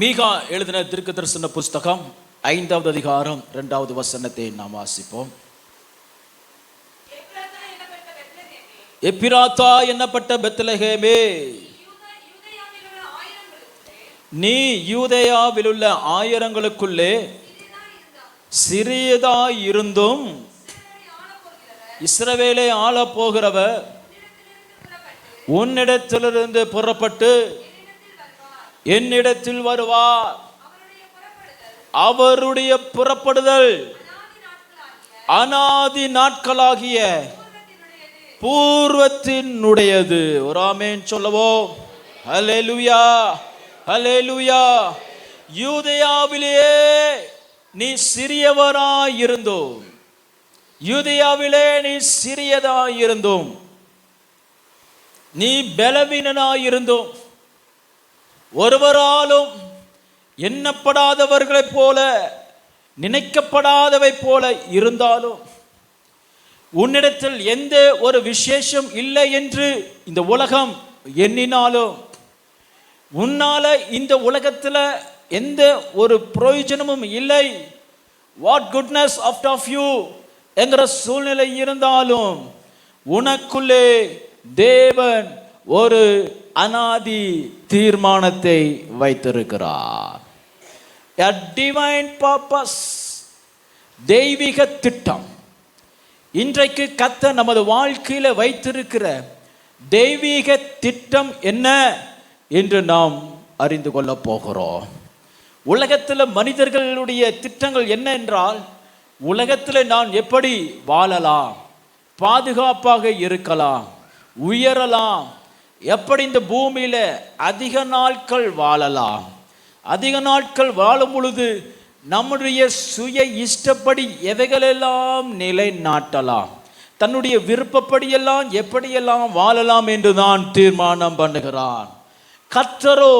மீகா எழுதின தீர்க்கதரிசன புஸ்தகம் 5வது அதிகாரம் 2வது வசனத்தை நாம் வாசிப்போம். எப்பிராத்தா என்னப்பட்ட பெத்லகேமே, நீ யூதேயாவிலுள்ள ஆயிரங்களுக்குள்ளே சிறியதாய் இருந்தும் இஸ்ரவேலை ஆள போகிறவர் உன்னிடத்திலிருந்து புறப்பட்டு என்னிடத்தில் வருவார். அவருடைய புறப்படுதல் அநாதி நாட்களாகிய பூர்வத்தினுடையது. ஒரு ஆமென் சொல்லுவோம். ஹல்லேலூயா, ஹல்லேலூயா. யூதேயாவிலே நீ சிறியவராயிருந்தோம், யூதேயாவிலே நீ சிறியதாயிருந்தோம், நீ பலவீனனாயிருந்தோம், ஒருவராலும் எண்ணப்படாதவர்களைப் போல நினைக்கப்படாதவை போல இருந்தாலும் உன்னிடத்தில் எந்த ஒரு விசேஷம் இல்லை என்று இந்த உலகம் எண்ணினாலும் உன்னால இந்த உலகத்தில் எந்த ஒரு பிரயோஜனமும் இல்லை, வாட் குட்னஸ் ஆஃப் யூ என்கிற சூழ்நிலை இருந்தாலும் உனக்குள்ளே தேவன் ஒரு அநாதி தீர்மானத்தை வைத்திருக்கிறார். A divine purpose, தெய்வீக திட்டம். இன்றைக்கு கர்த்தர் நமது வாழ்க்கையில வைத்திருக்கிற தெய்வீக திட்டம் என்ன என்று நாம் அறிந்து கொள்ள போகிறோம். உலகத்தில் மனிதர்களுடைய திட்டங்கள் என்ன என்றால், உலகத்தில் நான் எப்படி வாழலாம், பாதுகாப்பாக இருக்கலாம், உயரலாம், எப்படி இந்த பூமியில அதிக நாட்கள் வாழலாம், அதிக நாட்கள் வாழும் பொழுது நம்முடைய சுய இஷ்டப்படி எவைகளெல்லாம் நிலைநாட்டலாம், தன்னுடைய விருப்பப்படியெல்லாம் எப்படியெல்லாம் வாழலாம் என்று தான் தீர்மானம் பண்ணுகிறான். கர்த்தரோ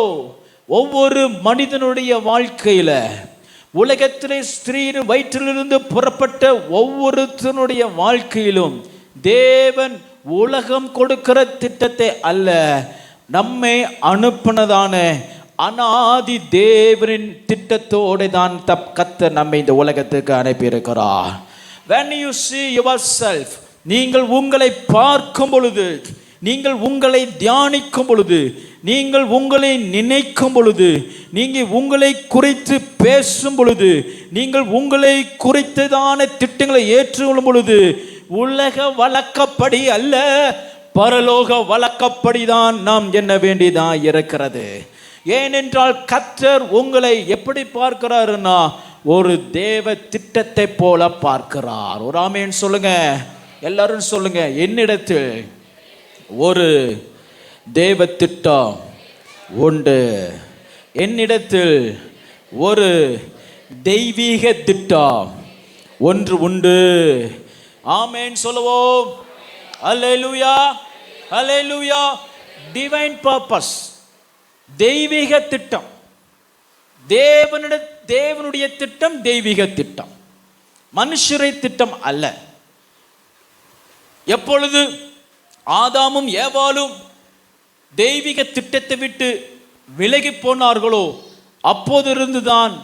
ஒவ்வொரு மனிதனுடைய வாழ்க்கையில உலகத்திலே ஸ்திரீயின் வயிற்றிலிருந்து புறப்பட்ட ஒவ்வொருத்தனுடைய வாழ்க்கையிலும் தேவன் உலகம் கொடுக்கிற திட்டத்தை அல்ல, நம்மை அனுப்பினதான அநாதி தேவனின் திட்டத்தோடு தான் கர்த்தர் நம்மை இந்த உலகத்துக்கு அனுப்பியிருக்கிறார். When you see yourself, நீங்கள் உங்களை பார்க்கும் பொழுது, நீங்கள் உங்களை தியானிக்கும் பொழுது, நீங்கள் உங்களை நினைக்கும் பொழுது, நீங்கள் உங்களை குறித்து பேசும் பொழுது, நீங்கள் உங்களை குறித்ததான திட்டங்களை ஏற்றுக்கொள்ளும் பொழுது உலக வழக்கப்படி அல்ல, பரலோக வழக்கப்படிதான் நாம் எண்ண வேண்டியதான் இருக்கிறது. ஏனென்றால் கர்த்தர் உங்களை எப்படி பார்க்கிறாருன்னா ஒரு தேவ திட்டத்தை போல பார்க்கிறார். ஒரு ஆமென் சொல்லுங்க, எல்லாரும் சொல்லுங்க. என்னிடத்தில் ஒரு தேவ திட்டம் உண்டு, என்னிடத்தில் ஒரு தெய்வீக திட்டம் ஒன்று உண்டு. ஆமென் சொல்லுவோம். ஹல்லேலூயா, ஹல்லேலூயா. டிவைன் பர்பஸ், தெய்வீக திட்டம். தேவனுடைய திட்டம் தெய்வீக திட்டம், மனுஷரை திட்டம் அல்ல. எப்பொழுது ஆதாமும் ஏவாளும் தெய்வீக திட்டத்தை விட்டு விலகி போனார்களோ அப்போதிருந்துதான்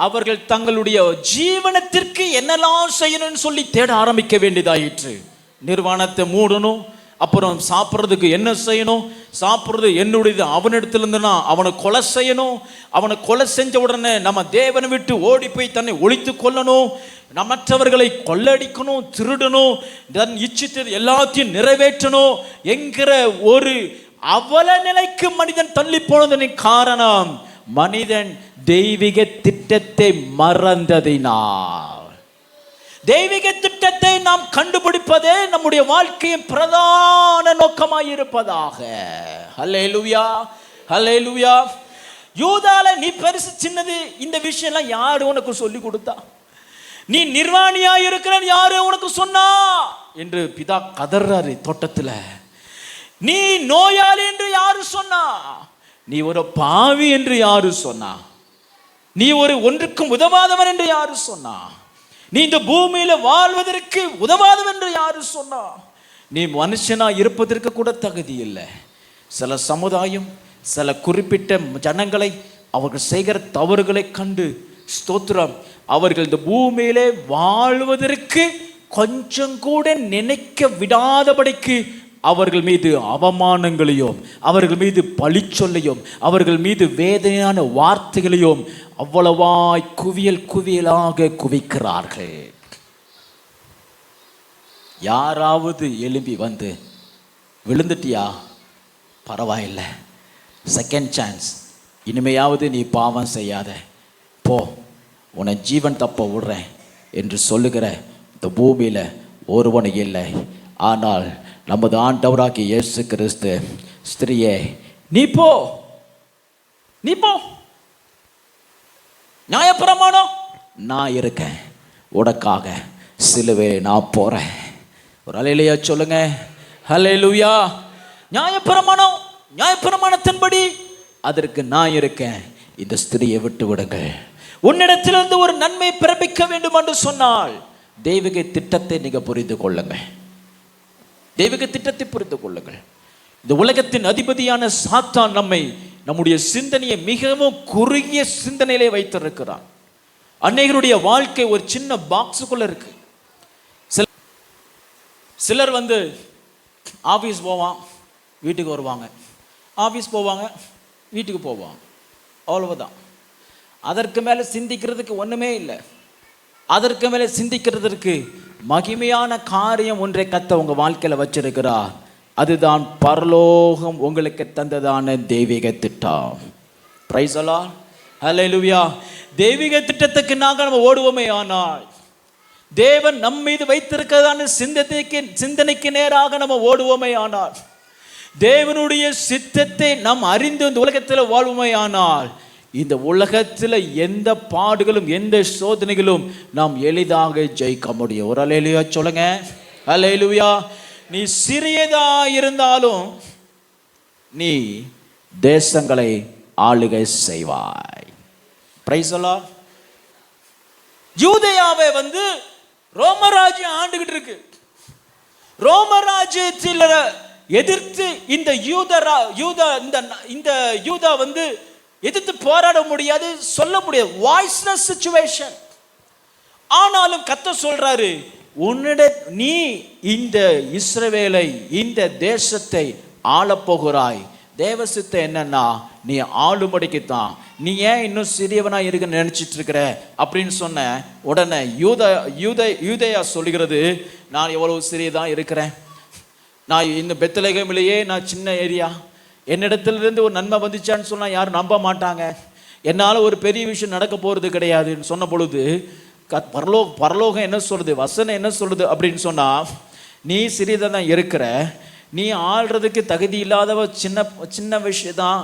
அவர்கள் தங்களுடைய ஜீவனத்திற்கு என்னெல்லாம் செய்யணும்னு சொல்லி தேட ஆரம்பிக்க வேண்டியதாயிற்று. நிர்வாணத்தை மூடணும், அப்புறம் சாப்பிட்றதுக்கு என்ன செய்யணும், சாப்பிட்றது என்னுடையது அவனிடத்துல இருந்துன்னா அவனை கொலை செய்யணும், அவனை கொலை செஞ்ச உடனே நம்ம தேவனை விட்டு ஓடி போய் தன்னை ஒழித்து கொள்ளணும், மற்றவர்களை கொள்ளடிக்கணும், திருடணும், தன் இச்சித்தது எல்லாத்தையும் நிறைவேற்றணும் என்கிற ஒரு அவல நிலைக்கு மனிதன் தள்ளி போனதன் காரணம் மனிதன் தெய்வீக திட்டத்தை மறந்ததினால். தெய்வீக திட்டத்தை நாம் கண்டுபிடிப்பதே நம்முடைய வாழ்க்கையின் பிரதான நோக்கமாய் இருப்பதாக. ஹல்லேலூயா, ஹல்லேலூயா. யூதால நீ பெருசு சின்னது இந்த விஷயம் எல்லாம் யாரு உனக்கு சொல்லி கொடுத்தா? நீ நிர்வாணியா இருக்கிற யாரு உனக்கு சொன்னா என்று பிதா கதறாரு தோட்டத்துல. நீ நோயாளி என்று யாரு சொன்னா? நீ ஒரு பாவி என்று யாரு சொன்னா? நீ ஒரு ஒன்றுக்கும் உதவாதவன் என்று யாரு சொன்னா? நீ இந்த பூமியில வாழ்வதற்கு உதவாதவன் என்று யாரு சொன்னா? நீ மனுஷனா இருப்பதற்கு கூட தகுதி இல்லை. சில சமுதாயம் சில குறிப்பிட்ட ஜனங்களை அவர்கள் செய்கிற தவறுகளை கண்டு ஸ்தோத்திரம், அவர்கள் இந்த பூமியிலே வாழ்வதற்கு கொஞ்சம் கூட நினைக்க விடாதபடிக்கு அவர்கள் மீது அவமானங்களையும், அவர்கள் மீது பழிச்சொல்லையும், அவர்கள் மீது வேதனையான வார்த்தைகளையும் அவ்வளவாய் குவியல் குவியலாக குவிக்கிறார்கள். யாராவது எழும்பி வந்து, விழுந்துட்டியா, பரவாயில்லை, செகண்ட் சான்ஸ், இனிமையாவது நீ பாவம் செய்யாத, போ, உன்னை ஜீவன் தப்ப விடுறேன் என்று சொல்லுகிற இந்த பூமியில் ஒருவன் இல்லை. ஆனால் நமது ஆண்டவராகிய இயேசு கிறிஸ்து, ஸ்திரியே நீ போ, நீ போ, நியாயப்பிரமாணம் நான் இருக்கேன், உனக்காக சிலுவையில் நான் போறேன். ஒரு அல்லேலூயா சொல்லுங்க, அல்லேலூயா. நியாயப்பிரமாணம், நியாயப்பிரமாணத்தின்படி அதற்கு நான் இருக்கேன், இந்த ஸ்திரியை விட்டு விடுங்கள். உன்னிடத்திலிருந்து ஒரு நன்மை பிறப்பிக்க வேண்டும் என்று சொன்னால் தெய்வீக திட்டத்தை நீங்க புரிந்து கொள்ளுங்கள். தெய்வீக திட்டத்தை புரிந்து கொள்ளுங்கள். இந்த உலகத்தின் அதிபதியான சாத்தான் நம்முடைய சிந்தனையை மிகவும் குறுகிய சிந்தனையிலே வைத்திருக்கிறான். அன்னைகளுடைய வாழ்க்கை ஒரு சின்ன பாக்ஸுக்குள்ள இருக்கு. சிலர் வந்து ஆஃபீஸ் போவான், வீட்டுக்கு வருவாங்க, ஆஃபீஸ் போவாங்க, வீட்டுக்கு போவாங்க, அவ்வளவுதான். அதற்கு மேலே சிந்திக்கிறதுக்கு ஒன்றுமே இல்லை. அதற்கு மேலே சிந்திக்கிறதுக்கு மகிமையான காரியம் ஒன்றை கத்த உங்கள் வாழ்க்கையில் வச்சிருக்கிறார். அதுதான் பரலோகம் உங்களுக்கு தந்ததான தெய்வீக திட்டம். பிரைஸ் தி லார்ட், ஹல்லேலூயா. தெய்வீக திட்டத்துக்கு நாங்கள் நம்ம ஓடுவோமே, ஆனால் தேவன் நம் மீது வைத்திருக்கிறதான சிந்தனைக்கு நேராக நம்ம ஓடுவோமே, ஆனால் தேவனுடைய சித்தத்தை நாம் அறிந்து இந்த உலகத்தில் வாழ்வோமே, ஆனால் இந்த உலகத்தில் எந்த பாடுகளும் எந்த சோதனைகளும் நாம் எளிதாக ஜெயிக்க முடியும். ஒரு அல்லேலூயா சொல்லுங்க, அல்லேலூயா. நீ சிறியதா இருந்தாலும் நீ தேசங்களை ஆளுகை செய்வாய். Price the Lord. யூதேயாவை வந்து ரோமராஜ்யம் ஆண்டுகிட்டு இருக்கு. ரோமராஜ்யத்தில் எதிர்த்து இந்த யூதா வந்து எதிர்த்து போராட முடியாது, சொல்ல முடியாது, வாய்ஸ்லெஸ் சிச்சுவேஷன். ஆனாலும் கர்த்தர் சொல்றாரு, நீ இந்த இஸ்ரவேலை, இந்த தேசத்தை ஆளப்போகிறாய். தேவ சித்தம் என்னன்னா நீ ஆளும்படிக்குத்தான். நீ ஏன் இன்னும் சிறியவனா இருக்க நினைச்சிட்டு இருக்கிற அப்படின்னு சொன்ன உடனே யூதேயா சொல்லுகிறது, நான் எவ்வளவு சிறியதான் இருக்கிறேன், நான் இந்த பெத்லகேமிலேயே நான் சின்ன ஏரியா, என்னிடத்திலிருந்து ஒரு நன்மை வந்துச்சான்னு சொன்னால் யாரும் நம்ப மாட்டாங்க, என்னால் ஒரு பெரிய விஷயம் நடக்க போகிறது கிடையாதுன்னு சொன்ன பொழுது பரலோகம் என்ன சொல்லுது, வசனம் என்ன சொல்லுது அப்படின்னு சொன்னால், நீ சிறியதாக தான் இருக்கிற, நீ ஆள்றதுக்கு தகுதி இல்லாதவ, சின்ன விஷயம்தான்,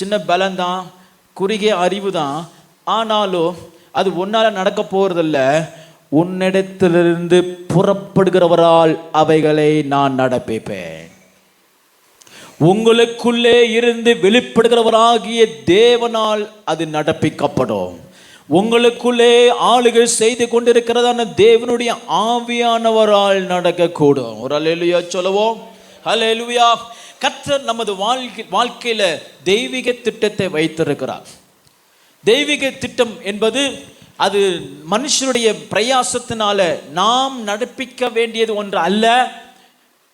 சின்ன பலம்தான், குறுகிய அறிவு தான், ஆனாலும் அது உன்னால் நடக்க போகிறதில்ல, உன்னிடத்திலிருந்து புறப்படுகிறவரால் அவைகளை நான் நடப்பிப்பேன். உங்களுக்குள்ளே இருந்து வெளிப்படுகிறவராகிய தேவனால் அது நடப்பிக்கப்படும். உங்களுக்குள்ளே ஆளுகை செய்து கொண்டிருக்கிறதான தேவனுடைய ஆவியானவரால் நடக்கக்கூடும். ஒரு அல்லேலூயா சொல்லுவோம், அல்லேலூயா. கர்த்தர் நமது வாழ்க்கையில தெய்வீக திட்டத்தை வைத்திருக்கிறார். தெய்வீக திட்டம் என்பது அது மனுஷனுடைய பிரயாசத்தினால நாம் நடப்பிக்க வேண்டியது ஒன்று அல்ல,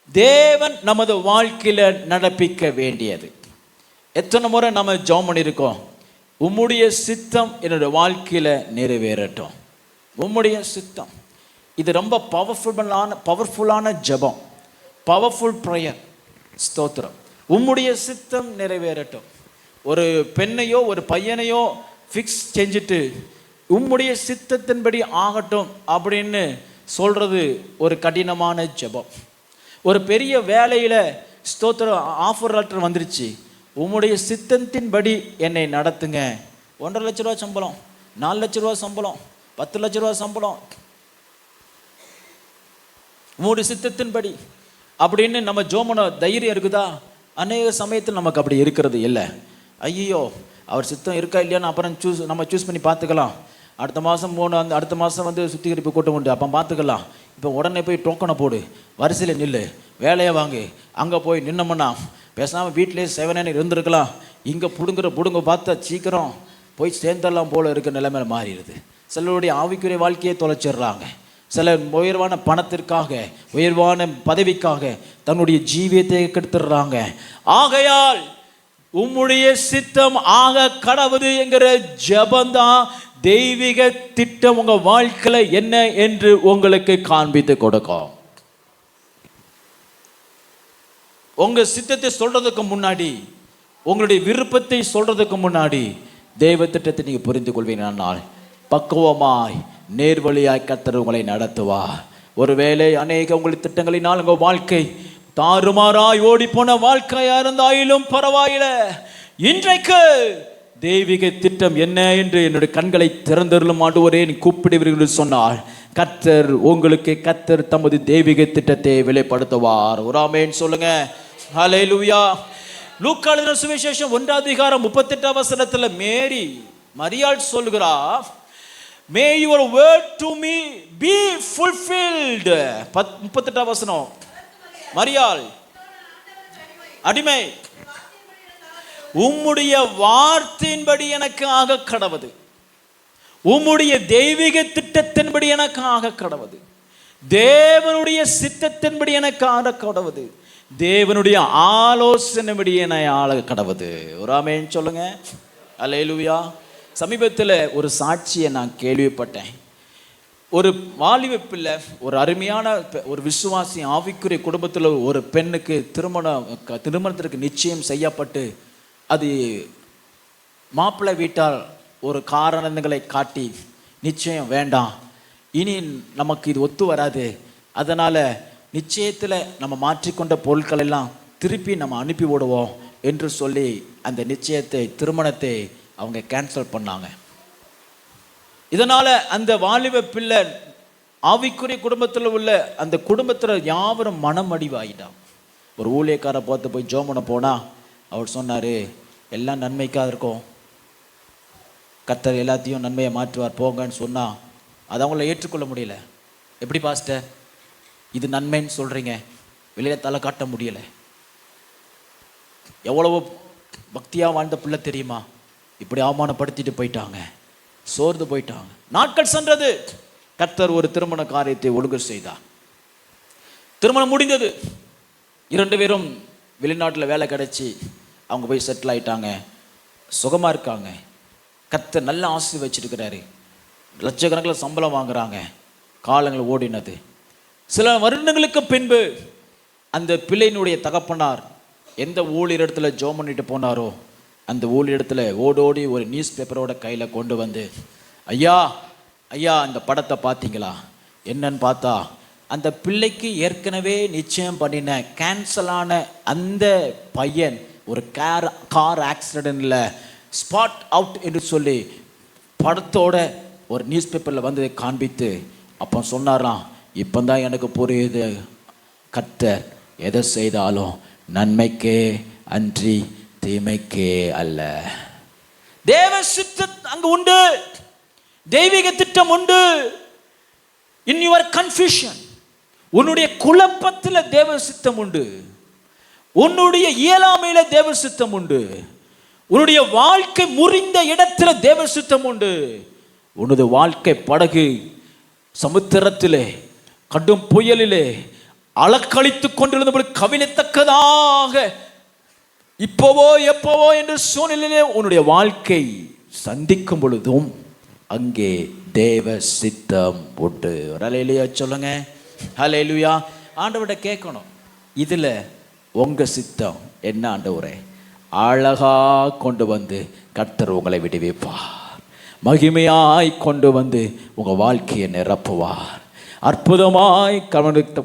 தேவன் நமது வாழ்க்கையில நடப்பிக்க வேண்டியது. எத்தனை முறை நம்ம ஜெபம் பண்ணியிருக்கோம், உம்முடைய சித்தம் என்னுடைய வாழ்க்கையில நிறைவேறட்டும், உம்முடைய சித்தம். இது ரொம்ப பவர்ஃபுல்லான ஜெபம், பவர்ஃபுல் ப்ரேயர். ஸ்தோத்திரம். உம்முடைய சித்தம் நிறைவேறட்டும். ஒரு பெண்ணையோ ஒரு பையனையோ ஃபிக்ஸ் செஞ்சுட்டு உம்முடைய சித்தத்தின்படி ஆகட்டும் அப்படின்னு சொல்றது ஒரு கடினமான ஜெபம். ஒரு பெரிய வேலையில் ஸ்தோத்திரம் ஆஃபர் லெட்டர் வந்துருச்சு, உம்முடைய சித்தத்தின்படி என்னை நடத்துங்க. 1.5 லட்ச ரூபா சம்பளம், 4 லட்ச ரூபா சம்பளம், 10 லட்ச ரூபா சம்பளம், உம்முடைய சித்தத்தின்படி அப்படின்னு நம்ம ஜோமன தைரியம் இருக்குதா? அநேக சமயத்தில் நமக்கு அப்படி இருக்கிறது இல்லை. ஐயோ அவர் சித்தம் இருக்கா இல்லையான்னு அப்புறம் நம்ம சூஸ் பண்ணி பார்த்துக்கலாம், அடுத்த மாதம் அடுத்த மாதம் வந்து சுத்திகரிப்பு கூட்டம் உண்டு, அப்போ பார்த்துக்கலாம். இப்போ உடனே போய் டோக்கனை போடு, வரிசையில் நில்லு, வேலையை வாங்கு, அங்கே போய் நின்னோம்னா பேசாமல் வீட்டிலே 7 இருந்திருக்கலாம், இங்கே புடுங்க பார்த்தா சீக்கிரம் போய் சேர்ந்தெல்லாம் போல இருக்க நிலைமை மாறிடுது. சிலருடைய ஆவிக்குரிய வாழ்க்கையை தொலைச்சிடுறாங்க. சில உயர்வான பணத்திற்காக, உயர்வான பதவிக்காக தன்னுடைய ஜீவியத்தை கெடுத்துடுறாங்க. ஆகையால் உம்முடைய சித்தம் ஆக கடவுது என்கிற ஜெபந்தான் தெய்வீக திட்டம் உங்க வாழ்க்கையில என்ன என்று உங்களுக்கு காண்பித்து கொடுக்கும். உங்க சித்தத்தை சொல்றதுக்கு முன்னாடி, உங்களுடைய விருப்பத்தை சொல்றதுக்கு முன்னாடி தெய்வ திட்டத்தை நீங்க புரிந்து கொள்வீங்கன்னால் பக்குவமாய் நேர்வழியாய் கர்த்தர் உங்களை நடத்துவார். ஒருவேளை அநேக உங்களுடைய திட்டங்களினால் உங்க வாழ்க்கை தாறுமாறாய் ஓடி போன வாழ்க்கையா இருந்தாலும் பரவாயில்லை, இன்றைக்கு தெய்வீக திட்டம் என்ன என்று என்னுடைய கண்களை திறந்தருளும் ஆண்டவரே நீ கூப்பிடுவீர்கள் சொன்னால் கர்த்தர் உங்களுக்கு தமது தெய்வீக திட்டத்தை வெளிப்படுத்துவார். ஒரு ஆமென் சொல்லுங்க. ஹல்லேலூயா. லூக்கா எழுதின சுவிசேஷம் 1:38 மரியாள் சொல்கிறார், May your word to me be fulfilled. 38 மரியாள் அடிமை, உம்முடைய வார்த்தையின்படி எனக்கு ஆக கடவது, உம்முடைய தெய்வீக திட்டத்தின்படி எனக்கு ஆக கடவது, தேவனுடைய சித்தத்தின்படி எனக்கு ஆக கடவது, தேவனுடைய ஆலோசனைபடி என ஆள கடவுது. ஒரு ஆமென் சொல்லுங்க. அல்லேலூயா. சமீபத்தில் ஒரு சாட்சியை நான் கேள்விப்பட்டேன். ஒரு வாலிப பிள்ளை, ஒரு அருமையான ஒரு விசுவாசி ஆவிக்குரிய குடும்பத்தில் ஒரு பெண்ணுக்கு திருமணத்திற்கு நிச்சயம் செய்யப்பட்டு, அது மாப்பிள்ளை வீட்டால் ஒரு காரணங்களை காட்டி நிச்சயம் வேண்டாம், இனி நமக்கு இது ஒத்து வராது, அதனால் நிச்சயத்தில் நம்ம மாற்றிக்கொண்ட பொருட்கள் எல்லாம் திருப்பி நம்ம அனுப்பி விடுவோம் என்று சொல்லி அந்த நிச்சயத்தை, திருமணத்தை அவங்க கேன்சல் பண்ணாங்க. இதனால் அந்த வாலிப பிள்ளை ஆவிக்குரிய குடும்பத்தில் உள்ள அந்த குடும்பத்தில் யாவரும் மனம் அடிவாயிட்டான். ஒரு ஊழியக்காரை பார்த்து போய் ஜோமனை போனால் அவர் சொன்னார், எல்லாம் நன்மைக்காக இருக்கும், கர்த்தர் எல்லாத்தையும் நன்மையை மாற்றுவார் போங்கன்னு சொன்னால் அதை அவங்கள ஏற்றுக்கொள்ள முடியல. எப்படி பாஸ்டர் இது நன்மைன்னு சொல்கிறீங்க, வெளியில் தலை காட்ட முடியலை, எவ்வளவோ பக்தியாக வாழ்ந்த பிள்ளை தெரியுமா, இப்படி அவமானப்படுத்திட்டு போயிட்டாங்க, சோர்ந்து போயிட்டாங்க. நாட்கள் சென்றது, கர்த்தர் ஒரு திருமண காரியத்தை ஒழுங்கு செய்தார். திருமணம் முடிந்தது. 2 பேரும் வெளிநாட்டில் வேலை கிடைச்சி அவங்க போய் செட்டில் ஆகிட்டாங்க, சுகமாக இருக்காங்க. கர்த்தர் நல்ல ஆசை வச்சிருக்கிறாரு, லட்சக்கணக்கில் சம்பளம் வாங்குறாங்க. காலங்கள் ஓடினது. சில வருடங்களுக்கு பின்பு அந்த பிள்ளையினுடைய தகப்பனார் எந்த ஊழியரிடத்துல ஜோம் பண்ணிட்டு போனாரோ அந்த ஊழியரிடத்துல ஓடோடி ஒரு நியூஸ் பேப்பரோட கையில் கொண்டு வந்து, ஐயா ஐயா இந்த படத்தை பார்த்தீங்களா, என்னன்னு பார்த்தா அந்த பிள்ளைக்கு ஏற்கனவே நிச்சயம் பண்ணின கேன்சலான அந்த பையன் ஒரு கார் ஆக்சிடென்ட்ல ஸ்பாட் அவுட் என்று சொல்லி படத்தோட ஒரு நியூஸ் பேப்பரில் வந்து காண்பித்து அப்போ சொன்னாராம், இப்போ தான் எனக்கு புரியுது, கர்த்தர் எதை செய்தாலும் நன்மைக்கே அன்றி தீமைக்கே அல்ல. தேவ சித்தம் அங்கு உண்டு, தெய்வீக திட்டம் உண்டு. இன் யுவர் கன்ஃபியூஷன், உன்னுடைய குழப்பத்தில் தேவ சித்தம் உண்டு, உன்னுடைய இயலாமையில தேவ சித்தம் உண்டு, உன்னுடைய வாழ்க்கை முறிந்த இடத்துல தேவ சித்தம் உண்டு. உனது வாழ்க்கை படகு சமுத்திரத்திலே கடும் புயலிலே அலக்களித்துக் கொண்டிருந்தபடி கவிழத்தக்கதாக இப்போவோ எப்போவோ என்ற சூழ்நிலையிலே உன்னுடைய வாழ்க்கை சந்திக்கும் பொழுதும் அங்கே தேவ சித்தம் உண்டு. ஹல்லேலூயா சொல்லுங்க. ஹல்லேலூயா. ஆண்டவர்கிட்ட கேட்கணும், இதில் உங்கள் சித்தம் என்ன ஆண்டவரே? அழகா கொண்டு வந்து கர்த்தர் உங்களை விடுவிப்பார், மகிமையாய் கொண்டு வந்து உங்கள் வாழ்க்கையை நிரப்புவார், அற்புதமாய்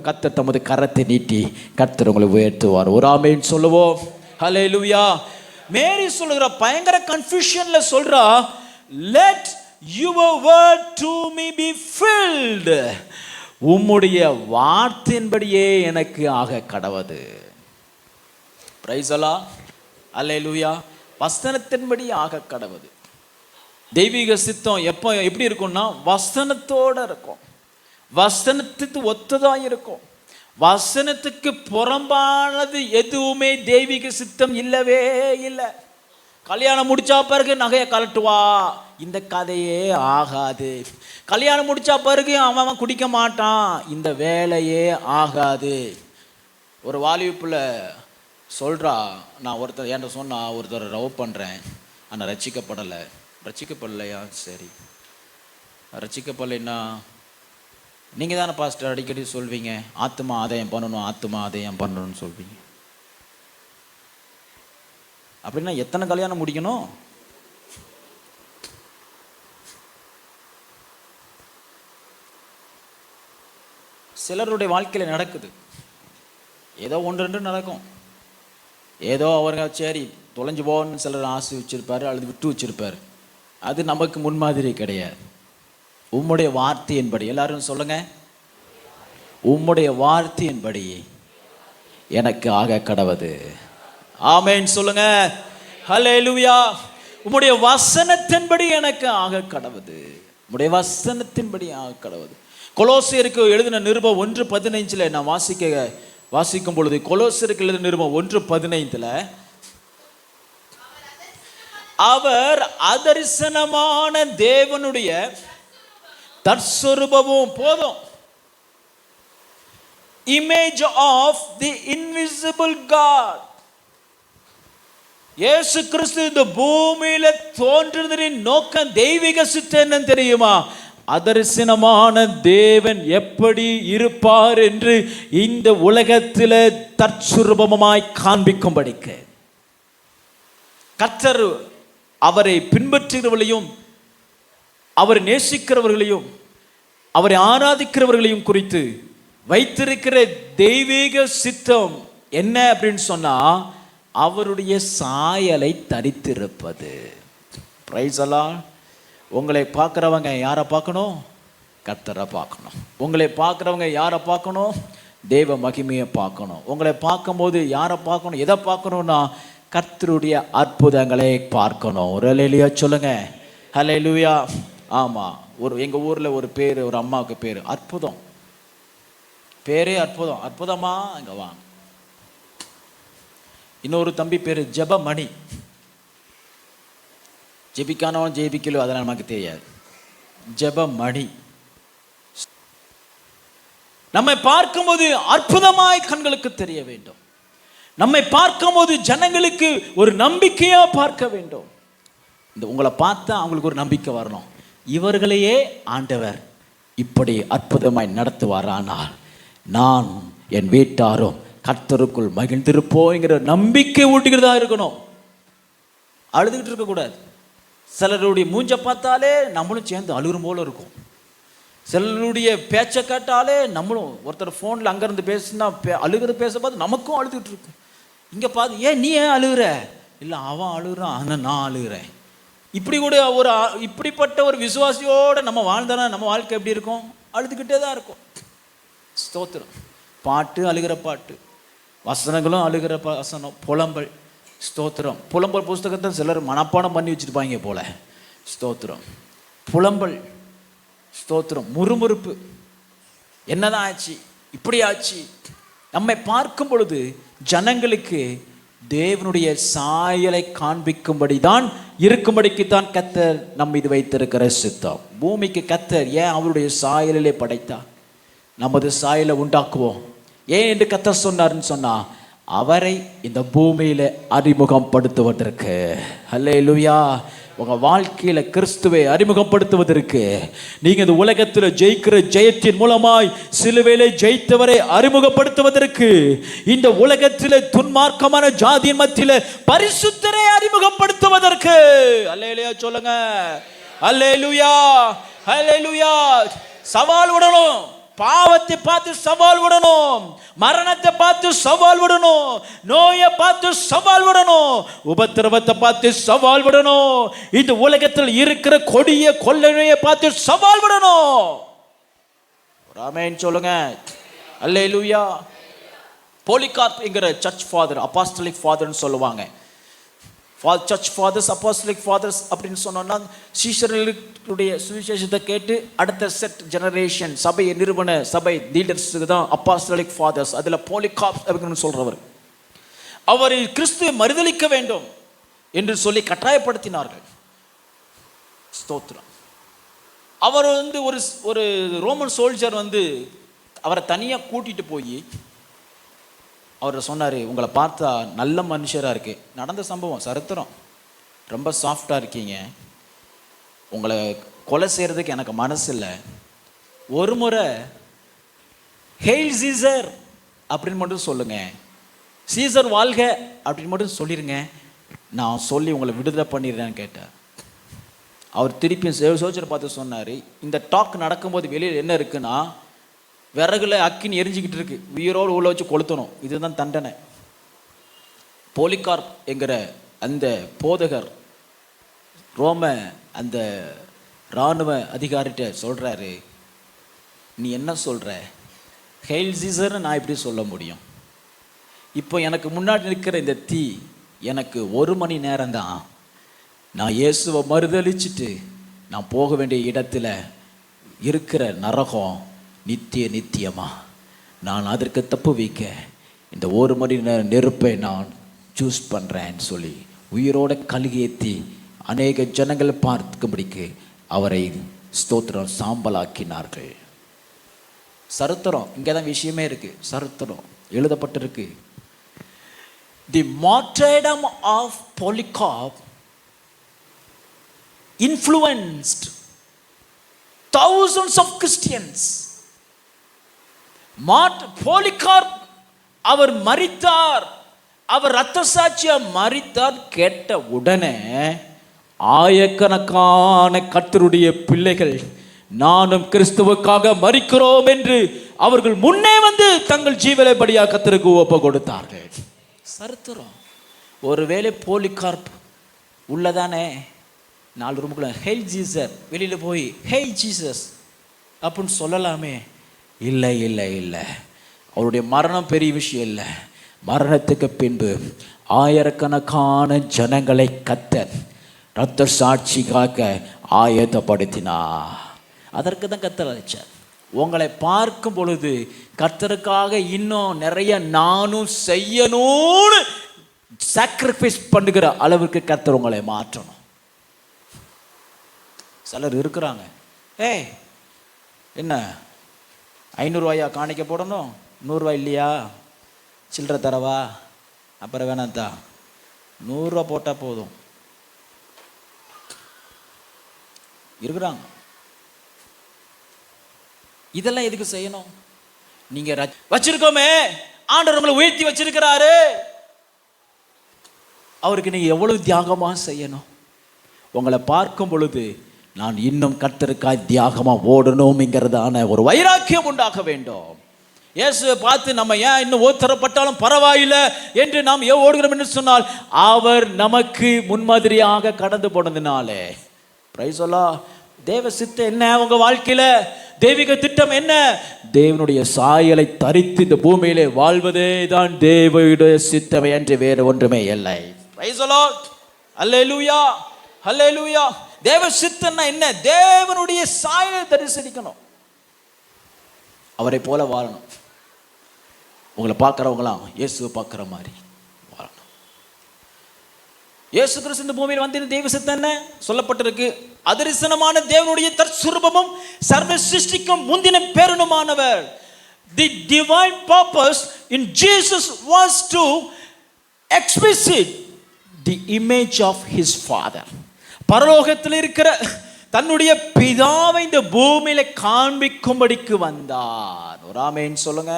கர்த்தர் தமது கரத்தை நீட்டி கர்த்தர் உங்களை உயர்த்துவார். ஒரு ஆமென் சொல்லுவோம். ஹல்லேலூயா. மேரி சொல்லுகிற பயங்கர கன்ஃபியூஷன்ல சொல்றா, let your word to me be filled. உம்முடைய வார்த்தையின்படியே எனக்கு ஆக கடவது. பிரைஸ் அல்லாஹ். ஹல்லேலூயா. வசனத்தின்படி ஆக கடவது. தெய்வீக சித்தம் எப்படி இருக்கும்னா வசனத்தோட இருக்கும், வசனத்துக்கு ஒத்ததா இருக்கும். வசனத்துக்கு புறம்பானது எதுவுமே தெய்வீக சித்தம் இல்லவே இல்லை. கல்யாணம் முடிச்சா பிறகு நகையை கலட்டுவா, இந்த கதையே ஆகாது. கல்யாணம் முடிச்சா பிறகு அவன் குடிக்க மாட்டான், இந்த வேலையே ஆகாது. ஒரு வாலிபுல சொல்கிறா, நான் ஒருத்தர் என்கிட்ட சொன்னா, ஒருத்தர் லவ் பண்ணுறேன் ஆனால் ரட்சிக்கப்படலை. ரட்சிக்கப்படலையா? சரி, ரட்சிக்கப்படலைன்னா நீங்கள் தானே பாஸ்டர் அடிக்கடி சொல்வீங்க ஆத்மா ஆதாயம் பண்ணணும், ஆத்மா ஆதாயம் பண்ணணும்னு சொல்வீங்க. அப்படின்னா எத்தனை கல்யாணம் முடிக்கணும்? சிலருடைய வாழ்க்கையில் நடக்குது, ஏதோ ஒன்று ரெண்டு நடக்கும். ஏதோ அவருங்க சரி தொலைஞ்சு போகணும்னு சிலர் ஆசை வச்சிருப்பாரு அல்லது விட்டு வச்சிருப்பாரு. அது நமக்கு முன்மாதிரி கிடையாது. உம்முடைய வார்த்தையின்படி, எல்லாரும் சொல்லுங்க, உம்முடைய வார்த்தையின்படி எனக்கு ஆக கடவது. ஆமென் சொல்லுங்க. ஹல்லேலூயா. உம்முடைய வசனத்தின்படி எனக்கு ஆக கடவது. உம்முடைய வசனத்தின்படி ஆக கடவது. கொலோசியருக்கு எழுதின நிருபம் 1:15 நான் வாசிக்கும் பொழுது, கொலோசியருக்கு எழுதின நிருபம் 1:15 அவர் அதரிசனமான தேவனுடைய தற்சொரூபமும் போதும், image of the invisible God. இயேசு கிறிஸ்து இந்த பூமியில தோன்றுவதின் நோக்கம், தெய்வீக சித்தம் என்ன தெரியுமா? அதரிசனமான தேவன் எப்படி இருப்பார் என்று இந்த உலகத்தில் தற்சுரூபமாய் காண்பிக்கும்படிக்கு கர்த்தர் அவரை பின்பற்றுகிறவர்களையும் அவரை நேசிக்கிறவர்களையும் அவரை ஆராதிக்கிறவர்களையும் குறித்து வைத்திருக்கிற தெய்வீக சித்தம் என்ன அப்படின்னு சொன்னா, அவருடைய சாயலை தரித்திருப்பது. பிரைஸ் அல்லாஹ். உங்களை பார்க்குறவங்க யாரை பார்க்கணும்? கர்த்தரை பார்க்கணும். உங்களை பார்க்குறவங்க யாரை பார்க்கணும்? தேவ மகிமையை பார்க்கணும். உங்களை பார்க்கும்போது யாரை பார்க்கணும்? எதை பார்க்கணும்னா, கர்த்தருடைய அற்புதங்களை பார்க்கணும். ஒரு ஹல்லேலூயா சொல்லுங்க. ஹல்லேலூயா. ஆமாம், எங்கள் ஊரில் ஒரு பேர், ஒரு அம்மாவுக்கு பேர் அற்புதம். பேரே அற்புதம். அற்புதமா இங்கே வாங்க. இன்னொரு தம்பி பேர் ஜெபமணி. ஜெபிக்கானவன் ஜெபிக்கலோ அதெல்லாம் நமக்கு தெரியாது. ஜெபமணி. நம்மை பார்க்கும்போது அற்புதமாய் கண்களுக்கு தெரிய வேண்டும். நம்மை பார்க்கும்போது ஜனங்களுக்கு ஒரு நம்பிக்கையா பார்க்க வேண்டும். இந்த உங்களை பார்த்தா அவங்களுக்கு ஒரு நம்பிக்கை வரணும், இவர்களையே ஆண்டவர் இப்படி அற்புதமாய் நடத்துவாரானால் நான் என் வீட்டாரும் கர்த்தருக்குள் மகிழ்ந்திருப்போங்கிற நம்பிக்கை ஊட்டுகிறதா இருக்கணும். அழுதுகிட்டு இருக்கக்கூடாது. சிலருடைய மூஞ்சை பார்த்தாலே நம்மளும் சேர்ந்து அழுகும் போல இருக்கும். சிலருடைய பேச்சை கேட்டாலே நம்மளும், ஒருத்தர் ஃபோனில் அங்கேருந்து பேசுனா அழுகிறது பேச பார்த்து நமக்கும் அழுதுகிட்டு இருக்கும். இங்கே பார்த்து ஏன் நீ ஏன் அழுகிற? இல்லை அவன் அழுகிறான் ஆனால் நான் அழுகிறேன். இப்படி கூட இப்படிப்பட்ட ஒரு விசுவாசியோடு நம்ம வாழ்ந்தானா நம்ம வாழ்க்கை எப்படி இருக்கும்? அழுதுகிட்டே தான் இருக்கும். ஸ்தோத்திரம். பாட்டு அழுகிற பாட்டு, வசனங்களும் அழுகிற வசனம், புலம்பல். ஸ்தோத்திரம். புலம்பல் புஸ்தகத்தை சிலர் மனப்பாடம் பண்ணி வச்சுருப்பாங்க போல. ஸ்தோத்திரம். புலம்பல். ஸ்தோத்திரம். முறுமுறுப்பு. என்னதான் ஆச்சு, இப்படி ஆச்சு. நம்மை பார்க்கும் பொழுது ஜனங்களுக்கு தேவனுடைய சாயலை காண்பிக்கும்படி தான், இருக்கும்படிக்கு தான் கர்த்தர் நம்ம இது வைத்திருக்கிற சித்தம். பூமிக்கு கர்த்தர் ஏன் அவருடைய சாயலிலே படைத்தார்? நமது சாயலை உண்டாக்குவோம். ஏன் என்று கர்த்தர் சொன்னார்னு சொன்னா, அவரை இந்த பூமியில அறிமுகப்படுத்துவதற்கு. ஹல்லேலூயா. உங்க வாழ்க்கையில கிறிஸ்துவை அறிமுகப்படுத்துவதற்கு, நீங்க இந்த உலகத்தில் ஜெயிக்கிற ஜெயத்தின் மூலமாய் சிலுவையிலே ஜெயித்தவரை அறிமுகப்படுத்துவதற்கு, இந்த உலகத்தில் துன்மார்க்கமான ஜாதியின் மத்தியில பரிசுத்தரை அறிமுகப்படுத்துவதற்கு. அல்லேலூயா சொல்லுங்க. அல்லேலூயா. அல்லேலூயா. சவால் விடணும். பாவத்தை பார்த்து சவால் விடணும், மரணத்தை பார்த்து சவால் விடணும், நோயை பார்த்து சவால் விடணும், உபத்திரவத்தை பார்த்து சவால் விடணும், இந்த உலகத்தில் இருக்கிற கொடிய கொள்ளையை பார்த்து சவால் விடணும். ஆமென் சொல்லுங்க. அல்லேலூயா. போலிகார்ப் என்கிற சர்ச் ஃபாதர், அப்போஸ்தலிக் ஃபாதர்னு சொல்லுவாங்க. சர்ச் ஃபாதர்ஸ், அப்போஸ்தலிக் ஃபாதர்ஸ் அப்படின்னு சொன்னோம்னா, சீஷர்களுடைய சுவிசேஷத்தை கேட்டு அடுத்த செட் ஜெனரேஷன் சபையை நிறுவன சபை லீடர்ஸுக்கு தான் அப்போஸ்தலிக் ஃபாதர்ஸ். அதில் போலிகார்ப் அப்படின்னு சொல்றவர், அவர் கிறிஸ்துவை மறுதலிக்க வேண்டும், என்று சொல்லி கட்டாயப்படுத்தினார்கள். ஸ்தோத்திரம். அவர் ஒரு ஒரு ரோமன் சோல்ஜர் அவரை தனியாக கூட்டிட்டு போய் அவர் சொன்னார், உங்களை பார்த்தா நல்ல மனுஷராக இருக்கு. நடந்த சம்பவம், சரித்திரம். ரொம்ப சாஃப்டாக இருக்கீங்க, உங்களை கொலை செய்கிறதுக்கு எனக்கு மனசு இல்லை. ஒரு முறை ஹெயில் சீசர் அப்படின்னு மட்டும் சொல்லுங்க, சீசர் வாழ்க அப்படின்னு மட்டும் சொல்லிடுங்க, நான் சொல்லி உங்களை விடுதலை பண்ணிடுறேன்னு கேட்டார். அவர் திருப்பியும் சோல்ஜரை பார்த்து சொன்னார், இந்த டாக் நடக்கும்போது வெளியில் என்ன இருக்குன்னா, விறகுல அக்கினி எரிஞ்சிக்கிட்டு இருக்கு, உயிரோடு உள்ள வச்சு கொளுத்தணும், இதுதான் தண்டனை. போலிகார்ப் என்கிற அந்த போதகர் ரோம அந்த இராணுவ அதிகாரிகிட்ட சொல்கிறாரு, நீ என்ன சொல்கிற, ஹெயில் சீசர்னு நான் எப்படி சொல்ல முடியும்? இப்போ எனக்கு முன்னாடி நிற்கிற இந்த தீ எனக்கு 1 மணி நேரம்தான். நான் இயேசுவை மறுதளிச்சுட்டு நான் போக வேண்டிய இடத்துல இருக்கிற நரகம் நித்தியமா. நான் அதற்கு தப்பு வைக்க இந்த 1 மணி நேரம் நெருப்பை நான் சூஸ் பண்ணுறேன்னு சொல்லி உயிரோட கழுகேற்றி அநேக ஜனங்கள் பார்க்கும்படிக்கு அவரை ஸ்தோத்திரம் சாம்பலாக்கினார்கள். சரித்திரம் இங்கே தான் விஷயமே இருக்கு. சரித்திரம் எழுதப்பட்டிருக்கு. The martyrdom of Polycarp influenced thousands of Christians. Polycarp அவர் மரித்தார், அவர் இரத்த சாட்சியா மரித்தார் கேட்ட உடனே ஆயிரக்கணக்கான கர்த்தருடைய பிள்ளைகள் நானும் கிறிஸ்துவுக்காக மரிக்கிறோம் என்று அவர்கள் முன்னே தங்கள் ஜீவனை படியாக கர்த்தருக்கு ஒப்பு கொடுத்தார்கள். சரித்திரம். ஒருவேளை போலிகார்ப் உள்ளதானே 4 ரூமுக்குள்ள ஹெய் ஜீசஸ் வெளியில் போய் ஹெய் ஜீசஸ் அப்படின்னு சொல்லலாமே. இல்லை, அவருடைய மரணம் பெரிய விஷயம் இல்லை. மரணத்துக்கு பின்பு ஆயிரக்கணக்கான ஜனங்களை கர்த்தர் இரத்த சாட்சிக்காக ஆயத்தப்படுத்தினார். அதற்கு தான் கர்த்தர் அழைச்சார். உங்களை பார்க்கும் பொழுது கர்த்தருக்காக இன்னும் நிறைய நானும் செய்யணும்னு சாக்ரிஃபைஸ் பண்ணுகிற அளவுக்கு கர்த்தர் உங்களை மாற்றணும். சிலர் இருக்கிறாங்க, என்ன 500 ரூபாயா காணிக்க போடணும், 100 ரூபாய் இல்லையா, சில்லறை தரவா, அப்புறம் வேணாத்தா, 100 ரூபா போட்டால் போதும் இருக்கிறாங்க. இதெல்லாம் எதுக்கு செய்யணும்? நீங்க வச்சிருக்கோமே, ஆண்டவர் உங்களை உயர்த்தி வச்சிருக்கிறாரு, அவருக்கு நீங்க எவ்வளவு தியாகமா செய்யணும். உங்களை பார்க்கும் பொழுது நான் இன்னும் கர்த்தருக்காய் தியாகமா ஓடணும்ங்கிறதான ஒரு வைராக்கியம் உண்டாக வேண்டும். இயேசுவை பார்த்து நம்ம ஏன் இன்னும் ஓத்தரப்பட்டாலும் பரவாயில்லை என்று நாம் ஏன் ஓடுகிறோம் என்று சொன்னால், அவர் நமக்கு முன்மாதிரியாக கடந்து போனதுனாலே. பிரைஸ் அல்லாஹ். தேவ சித்தம் என்ன உங்க வாழ்க்கையில? தெய்வீக திட்டம் என்ன? தேவனுடைய சாயலை தரித்து இந்த பூமியிலே வாழ்வதே தான் தேவனுடைய சித்தமே என்று வேறு ஒன்றுமே இல்லை. பிரைஸ் அல்லாஹ். அல்லேலூயா, அல்லேலூயா. தேவ சித்தம்னா என்ன? தேவனுடைய சாயலை தரிசனிக்கணும், அவரை போல வாழணும். உங்களை பார்க்கிறவங்களாம் இயேசுவை பார்க்கிற மாதிரி வாழணும். இயேசு கிறிஸ்து இந்த பூமியில் வந்து தெய்வ சித்தம் என்ன சொல்லப்பட்டிருக்கு? அதரிசனமான தேவனுடைய தற்சுரூபமும் சர்வ சிருஷ்டிக்கும் முந்தின பேரனுமானவர். The divine purpose in Jesus was to explicit the image of his father. பரலோகத்தில் இருக்கிற தன்னுடைய பிதாவை இந்த பூமியில காண்பிக்கும்படிக்கு வந்தார். ஒரு ஆமென் சொல்லுங்க.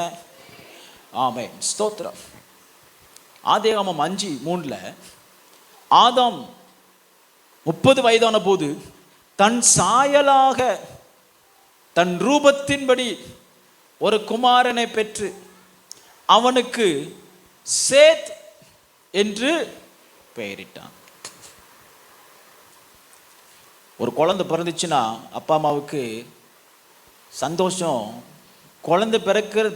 ஆமென், ஸ்தோத்திரம். ஆதியாகமம் 5:3 ஆதாம் 30 வயதான போது தன் சாயலாக தன் ரூபத்தின்படி ஒரு குமாரனை பெற்று அவனுக்கு சேத் என்று பெயரிட்டான். ஒரு குழந்தை பிறந்துச்சுன்னா அப்பா அம்மாவுக்கு சந்தோஷம். குழந்தை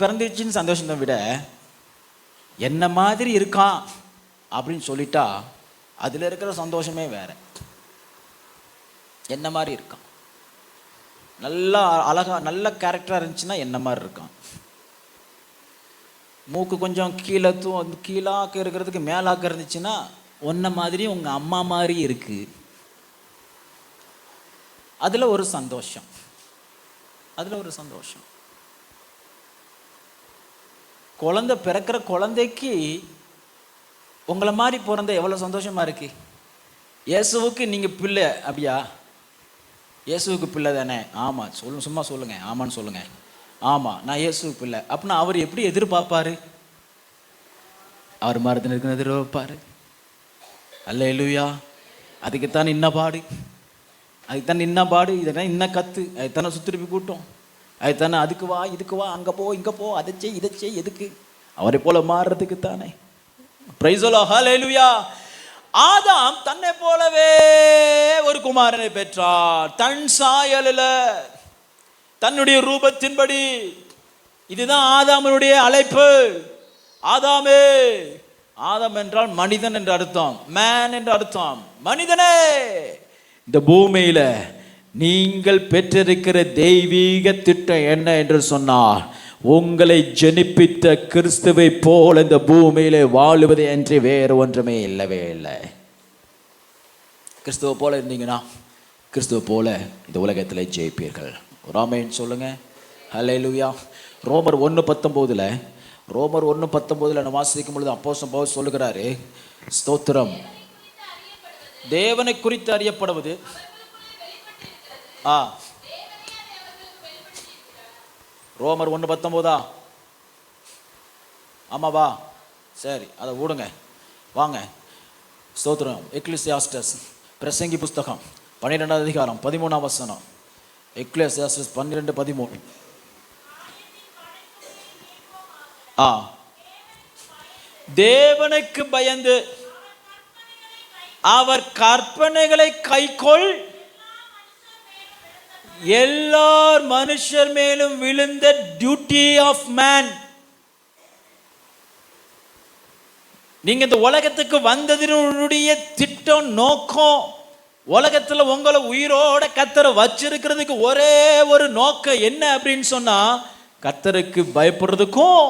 பிறந்துச்சுன்னு சந்தோஷத்தை விட என்ன மாதிரி இருக்கான் அப்படின்னு சொல்லிட்டா அதில் இருக்கிற சந்தோஷமே வேற. என்ன மாதிரி இருக்கான், நல்லா அழகா நல்ல கேரக்டராக இருந்துச்சுன்னா என்ன மாதிரி இருக்கான். மூக்கு கொஞ்சம் கீழாக்க இருக்கிறதுக்கு மேலாக்க இருந்துச்சுன்னா உன்ன மாதிரி உங்க அம்மா மாதிரி இருக்கு. அதுல ஒரு சந்தோஷம், அதுல ஒரு சந்தோஷம். குழந்தை பிறக்கிற குழந்தைக்கு உங்களை மாதிரி பிறந்த எவ்வளவு சந்தோஷமா இருக்கு. இயேசுவுக்கு நீங்க பிள்ளை அப்படியா? இயேசுவுக்கு பிள்ளை தானே? ஆமா சொல்லுங்க, சும்மா சொல்லுங்க, ஆமான்னு சொல்லுங்க. ஆமா நான் இயேசுவுக்கு பிள்ளை அப்படின்னா அவர் எப்படி எதிர்பார்ப்பாரு? அவர் மாதிரி இருக்குன்னு எதிர்பார்ப்பாரு. அல்லேலூயா. அதுக்குத்தான் இன்ன பாடு, அதுக்குத்தான் இன்ன பாடு, இதெல்லாம் இன்ன கத்து, அதுதானே சுத்திருப்பி கூட்டம், அதுதானே அதுக்கு வா இதுக்கு வா அங்கே போ இங்கே போ அதை செய் இதை செய். எதுக்கு? அவரை போல மாறுறதுக்கு தானே. Price the lord. ஹல்லேலூயா. ஆதாம் தன்னை போலவே ஒரு குமாரனை பெற்றார், தன் சாயலில், தன்னுடைய ரூபத்தின்படி. இதுதான் ஆதாமனுடைய அழைப்பு. ஆதாமே, ஆதாம் என்றால் மனிதன் என்று அர்த்தம், மேன் என்று அர்த்தம். மனிதனே, இந்த பூமியில நீங்கள் பெற்றிருக்கிற தெய்வீக திட்டம் என்ன என்று சொன்னார், உங்களை ஜெனிப்பித்த கிறிஸ்துவை போல இந்த பூமியிலே வாழுவதை அன்றி வேறு ஒன்றுமே இல்லவே இல்லை. கிறிஸ்துவ போல இருந்தீங்கன்னா கிறிஸ்துவ போல இந்த உலகத்திலே ஜெயிப்பீர்கள். ஆமென் சொல்லுங்க. ஹல்லேலூயா. ரோமர் 1:19, ரோமர் 1:19 நான் வாசிக்கும் பொழுது அப்போஸ்தலன் பவுல் சொல்லுகிறாரு, ஸ்தோத்திரம், தேவனை குறித்து அறியப்படுவது ரோமர் 1:19 ஆமாவா? சரி, அதை விடுங்க, வாங்க. ஸ்தோத்திரம். எக்லிசியாஸ்டஸ் பிரசங்கி புஸ்தகம் 12ஆம் அதிகாரம் 13ஆம் வசனம். எக்லிசியாஸ்டஸ் 12:13. தேவனுக்கு பயந்து அவர் கற்பனைகளை கைக்கொள், எல்லார் மனுஷர் மேலும் விழுந்த டியூட்டி ஆஃப் மேன். நீங்க இந்த உலகத்துக்கு வந்ததனுடைய திட்டம், நோக்கம், உலகத்துல உங்களை உயிரோட கர்த்தரை வச்சிருக்கிறதுக்கு ஒரே ஒரு நோக்கம் என்ன அப்படின்னு சொன்னா, கர்த்தருக்கு பயப்படுறதுக்கும்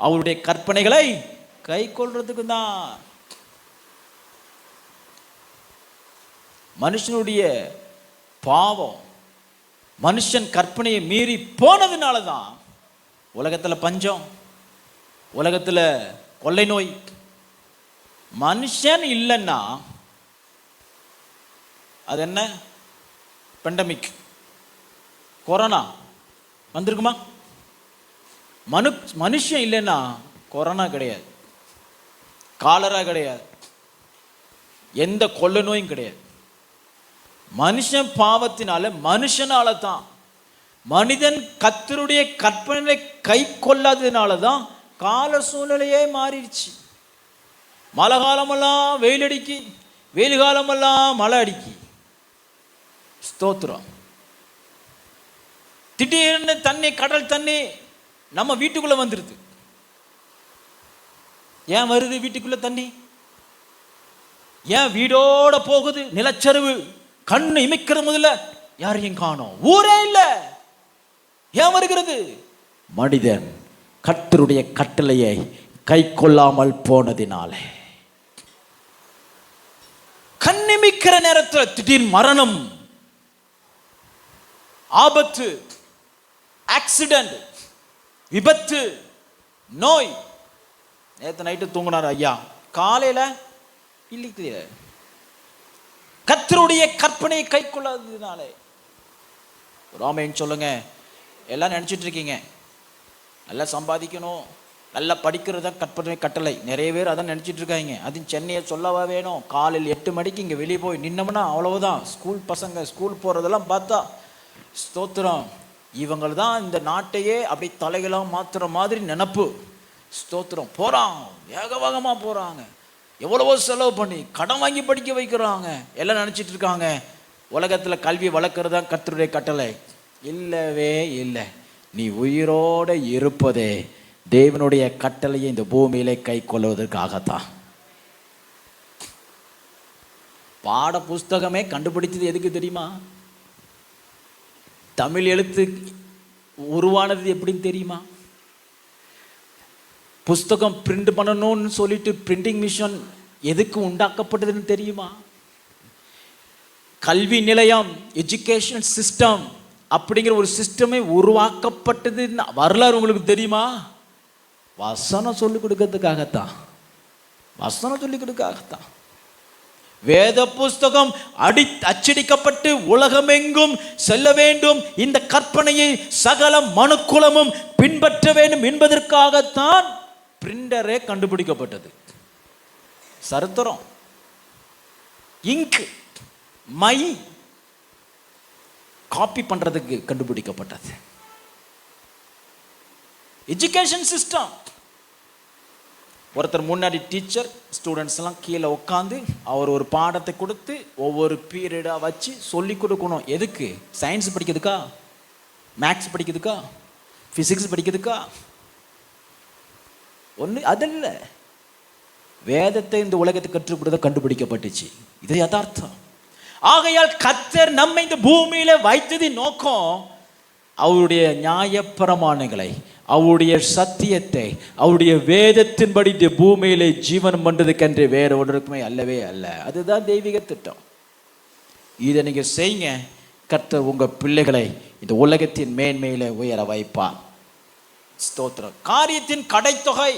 அவருடைய கற்பனைகளை கை கொள்றதுக்கும் தான். மனுஷனுடைய பாவம், மனுஷன் கற்பனையை மீறி போனதுனால தான் உலகத்துல பஞ்சம், உலகத்துல கொள்ளை நோய். மனுஷன் இல்லைன்னா அது என்ன? பெண்டமிக், கொரோனா வந்திருக்குமா? மனுஷன் இல்லைன்னா கொரோனா கிடையாது, காலரா கிடையாது, எந்த கொள்ளை நோயும் கிடையாது. மனுஷன் பாவத்தினால, மனுஷனால தான், மனிதன் கர்த்தருடைய கற்பனை கை கொள்ளாததுனால தான் கால சூழ்நிலையே மாறிடுச்சு. மழை காலமெல்லாம் வெயில் அடிக்கி, வெயில் காலமெல்லாம் மழை அடிக்கி. ஸ்தோத்திரம். திடீர்னு தண்ணி, கடல் தண்ணி நம்ம வீட்டுக்குள்ள வந்துருது. ஏன் வருது வீட்டுக்குள்ள தண்ணி? ஏன் வீடோட போகுது? நிலச்சரிவு. கண்ணு இமைக்கிற முதல்ல யாரையும் காணோம், ஊரே இல்லை. ஏன் வருகிறது? மனிதன் கர்த்தருடைய கட்டளையை கை கொள்ளாமல் போனதினாலே. கண்ணிமிக்கிற நேரத்தில் திடீர் மரணம், ஆபத்து, ஆக்சிடென்ட், விபத்து, நோய். நேற்று நைட்டு தூங்கினார் ஐயா, காலையில இல்லையே. கர்த்தருடைய கற்பனையை கை கொள்ளாததுனாலே. ராமேன் சொல்லுங்க. எல்லாம் நினைச்சிட்டு இருக்கீங்க நல்லா சம்பாதிக்கணும், நல்லா படிக்கிறது தான் கற்பனை கட்டளை. நிறைய பேர் அதான் நினச்சிட்டு இருக்காங்க. அதுவும் சென்னையை சொல்லவா வேணும்? காலையில் 8 மணிக்கு இங்கே வெளியே போய் நின்னோம்னா அவ்வளவுதான். ஸ்கூல் பசங்க ஸ்கூல் போகிறதெல்லாம் பார்த்தா ஸ்தோத்திரம், இவங்க தான் இந்த நாட்டையே அப்படி தலைகளாக மாற்றுற மாதிரி நினப்பு. ஸ்தோத்திரம். போகிறாங்க, வேக வேகமாக போகிறாங்க, எவ்வளவோ செலவு பண்ணி கடன் வாங்கி படிக்க வைக்கிறாங்க. எல்லாம் நினச்சிட்டு இருக்காங்க உலகத்தில் கல்வி வளர்க்குறது தான் கர்த்தருடைய கட்டளை. இல்லவே இல்லை. நீ உயிரோடு இருப்பதே தேவனுடைய கட்டளையை இந்த பூமியிலே கை கொள்வதற்காகத்தான். பாட புஸ்தகமே கண்டுபிடிச்சது எதுக்கு தெரியுமா? தமிழ் எழுத்து உருவானது எப்படின்னு தெரியுமா? புஸ்தகம் பிரிண்ட் பண்ணணும்னு சொல்லிட்டு பிரிண்டிங் மிஷின் எதுக்கு உண்டாக்கப்பட்டதுன்னு தெரியுமா? கல்வி நிலையம், எஜுகேஷன் சிஸ்டம் அப்படிங்கிற ஒரு சிஸ்டமே உருவாக்கப்பட்டது வரலாறு உங்களுக்கு தெரியுமா? வசனம் சொல்லிக் கொடுக்கறதுக்காகத்தான். வசனம் சொல்லிக் கொடுக்காகத்தான் வேத புஸ்தகம் அச்சடிக்கப்பட்டு உலகமெங்கும் செல்ல வேண்டும். இந்த கற்பனையை சகல மனுக்குலமும் பின்பற்ற வேண்டும் என்பதற்காகத்தான் பிரிண்டரே கண்டுபிடிக்கப்பட்டது. சரித்திரம். இங்க், மை காப்பி பண்றதுக்கு கண்டுபிடிக்கப்பட்டது. எஜுகேஷன் சிஸ்டம், ஒருத்தர் முன்னாடி டீச்சர், ஸ்டூடெண்ட்ஸ் எல்லாம் கீழே உட்காந்து அவர் ஒரு பாடத்தை கொடுத்து ஒவ்வொரு பீரியடா வச்சு சொல்லி கொடுக்கணும். எதுக்கு? சயின்ஸ் படிக்கிறதுக்கா? மேக்ஸ் படிக்கிறதுக்கா? பிசிக்ஸ் படிக்கிறதுக்கா? ஒன்று அதல்ல. வேதத்தை இந்த உலகத்தை கற்றுக் கொடுத்த கண்டுபிடிக்கப்பட்டுச்சு. இது யதார்த்தம். ஆகையால் கர்த்தர் நம்மை இந்த பூமியில வைத்ததின் நோக்கம் அவருடைய நியாயப்பிரமாணங்களை, அவருடைய சத்தியத்தை, அவருடைய வேதத்தின்படி இந்த பூமியிலே ஜீவனம் பண்றதுக்கென்று வேற ஒன்றுக்குமே அல்லவே அல்ல. அதுதான் தெய்வீக திட்டம். இதை நீங்க செய்யுங்க, கர்த்தர் உங்க பிள்ளைகளை இந்த உலகத்தின் மேன்மையில உயர வைப்பார். ஸ்தோத்திரம். காரியத்தின் கடைத்தொகை,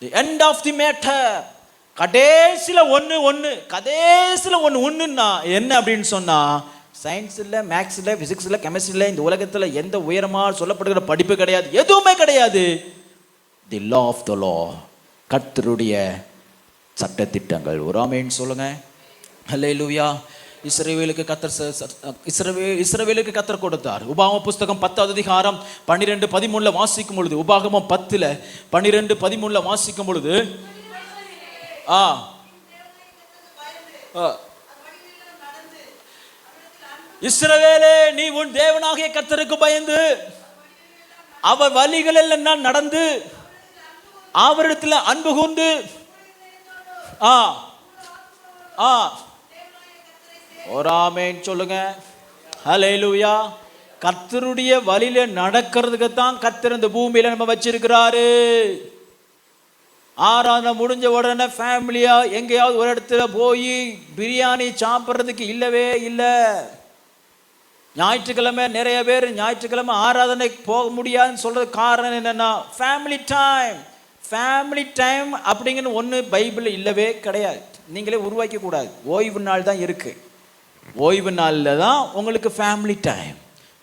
the end of the matter, கடைசியில ஒன்றுன்னா என்ன அப்படின்னு சொன்னா, சயின்ஸ் இல்லை, மேக்ஸ் இல்லை, பிசிக்ஸ் இல்லை, கெமிஸ்ட்ரி இல்லை, இந்த உலகத்தில் எந்த உயரமாக சொல்லப்படுகிற படிப்பு கிடையாது, எதுவுமே கிடையாது. தி லா ஆஃப் த லா, கர்த்தருடைய சட்டத்திட்டங்கள். ஒரு ஆமென் சொல்லுங்க. ஹல்லேலூயா. இஸ்ரவேலுக்கு கர்த்தர் கொடுத்தார். உபாகம புஸ்தகம் 10வது அதிகாரம் 12-13 வாசிக்கும் பொழுது, உபாகமம் 10 12-13 வாசிக்கும் பொழுது, இஸ்ரவேலே, நீ உன் தேவனாகிய கர்த்தருக்கு பயந்து அவர் வழிகள் எல்லாம் நடந்து அவரிடத்துல அன்பு கூர்ந்து ஒரு ஆமென் சொல்லுங்க. ஹல்லேலூயா. கர்த்தருடைய வழியில நடக்கிறதுக்கு தான் கர்த்தர் இந்த பூமியில நம்ம வச்சிருக்கிறாரு. ஆராதனை முடிஞ்ச உடனே ஃபேமிலியா எங்கேயாவது ஒரு இடத்துல போய் பிரியாணி சாப்பிட்றதுக்கு இல்லவே இல்லை. ஞாயிற்றுக்கிழமை நிறைய பேர் ஞாயிற்றுக்கிழமை ஆராதனைக்கு போக முடியாதுன்னு சொல்றது காரணம் என்னன்னா, ஃபேமிலி டைம் அப்படிங்கிற ஒன்று பைபிள் இல்லவே கிடையாது. நீங்களே உருவாக்க கூடாது. ஓய்வு நாள் தான் இருக்கு. ஓய்வு நாளில் தான் உங்களுக்கு ஃபேமிலி டைம்.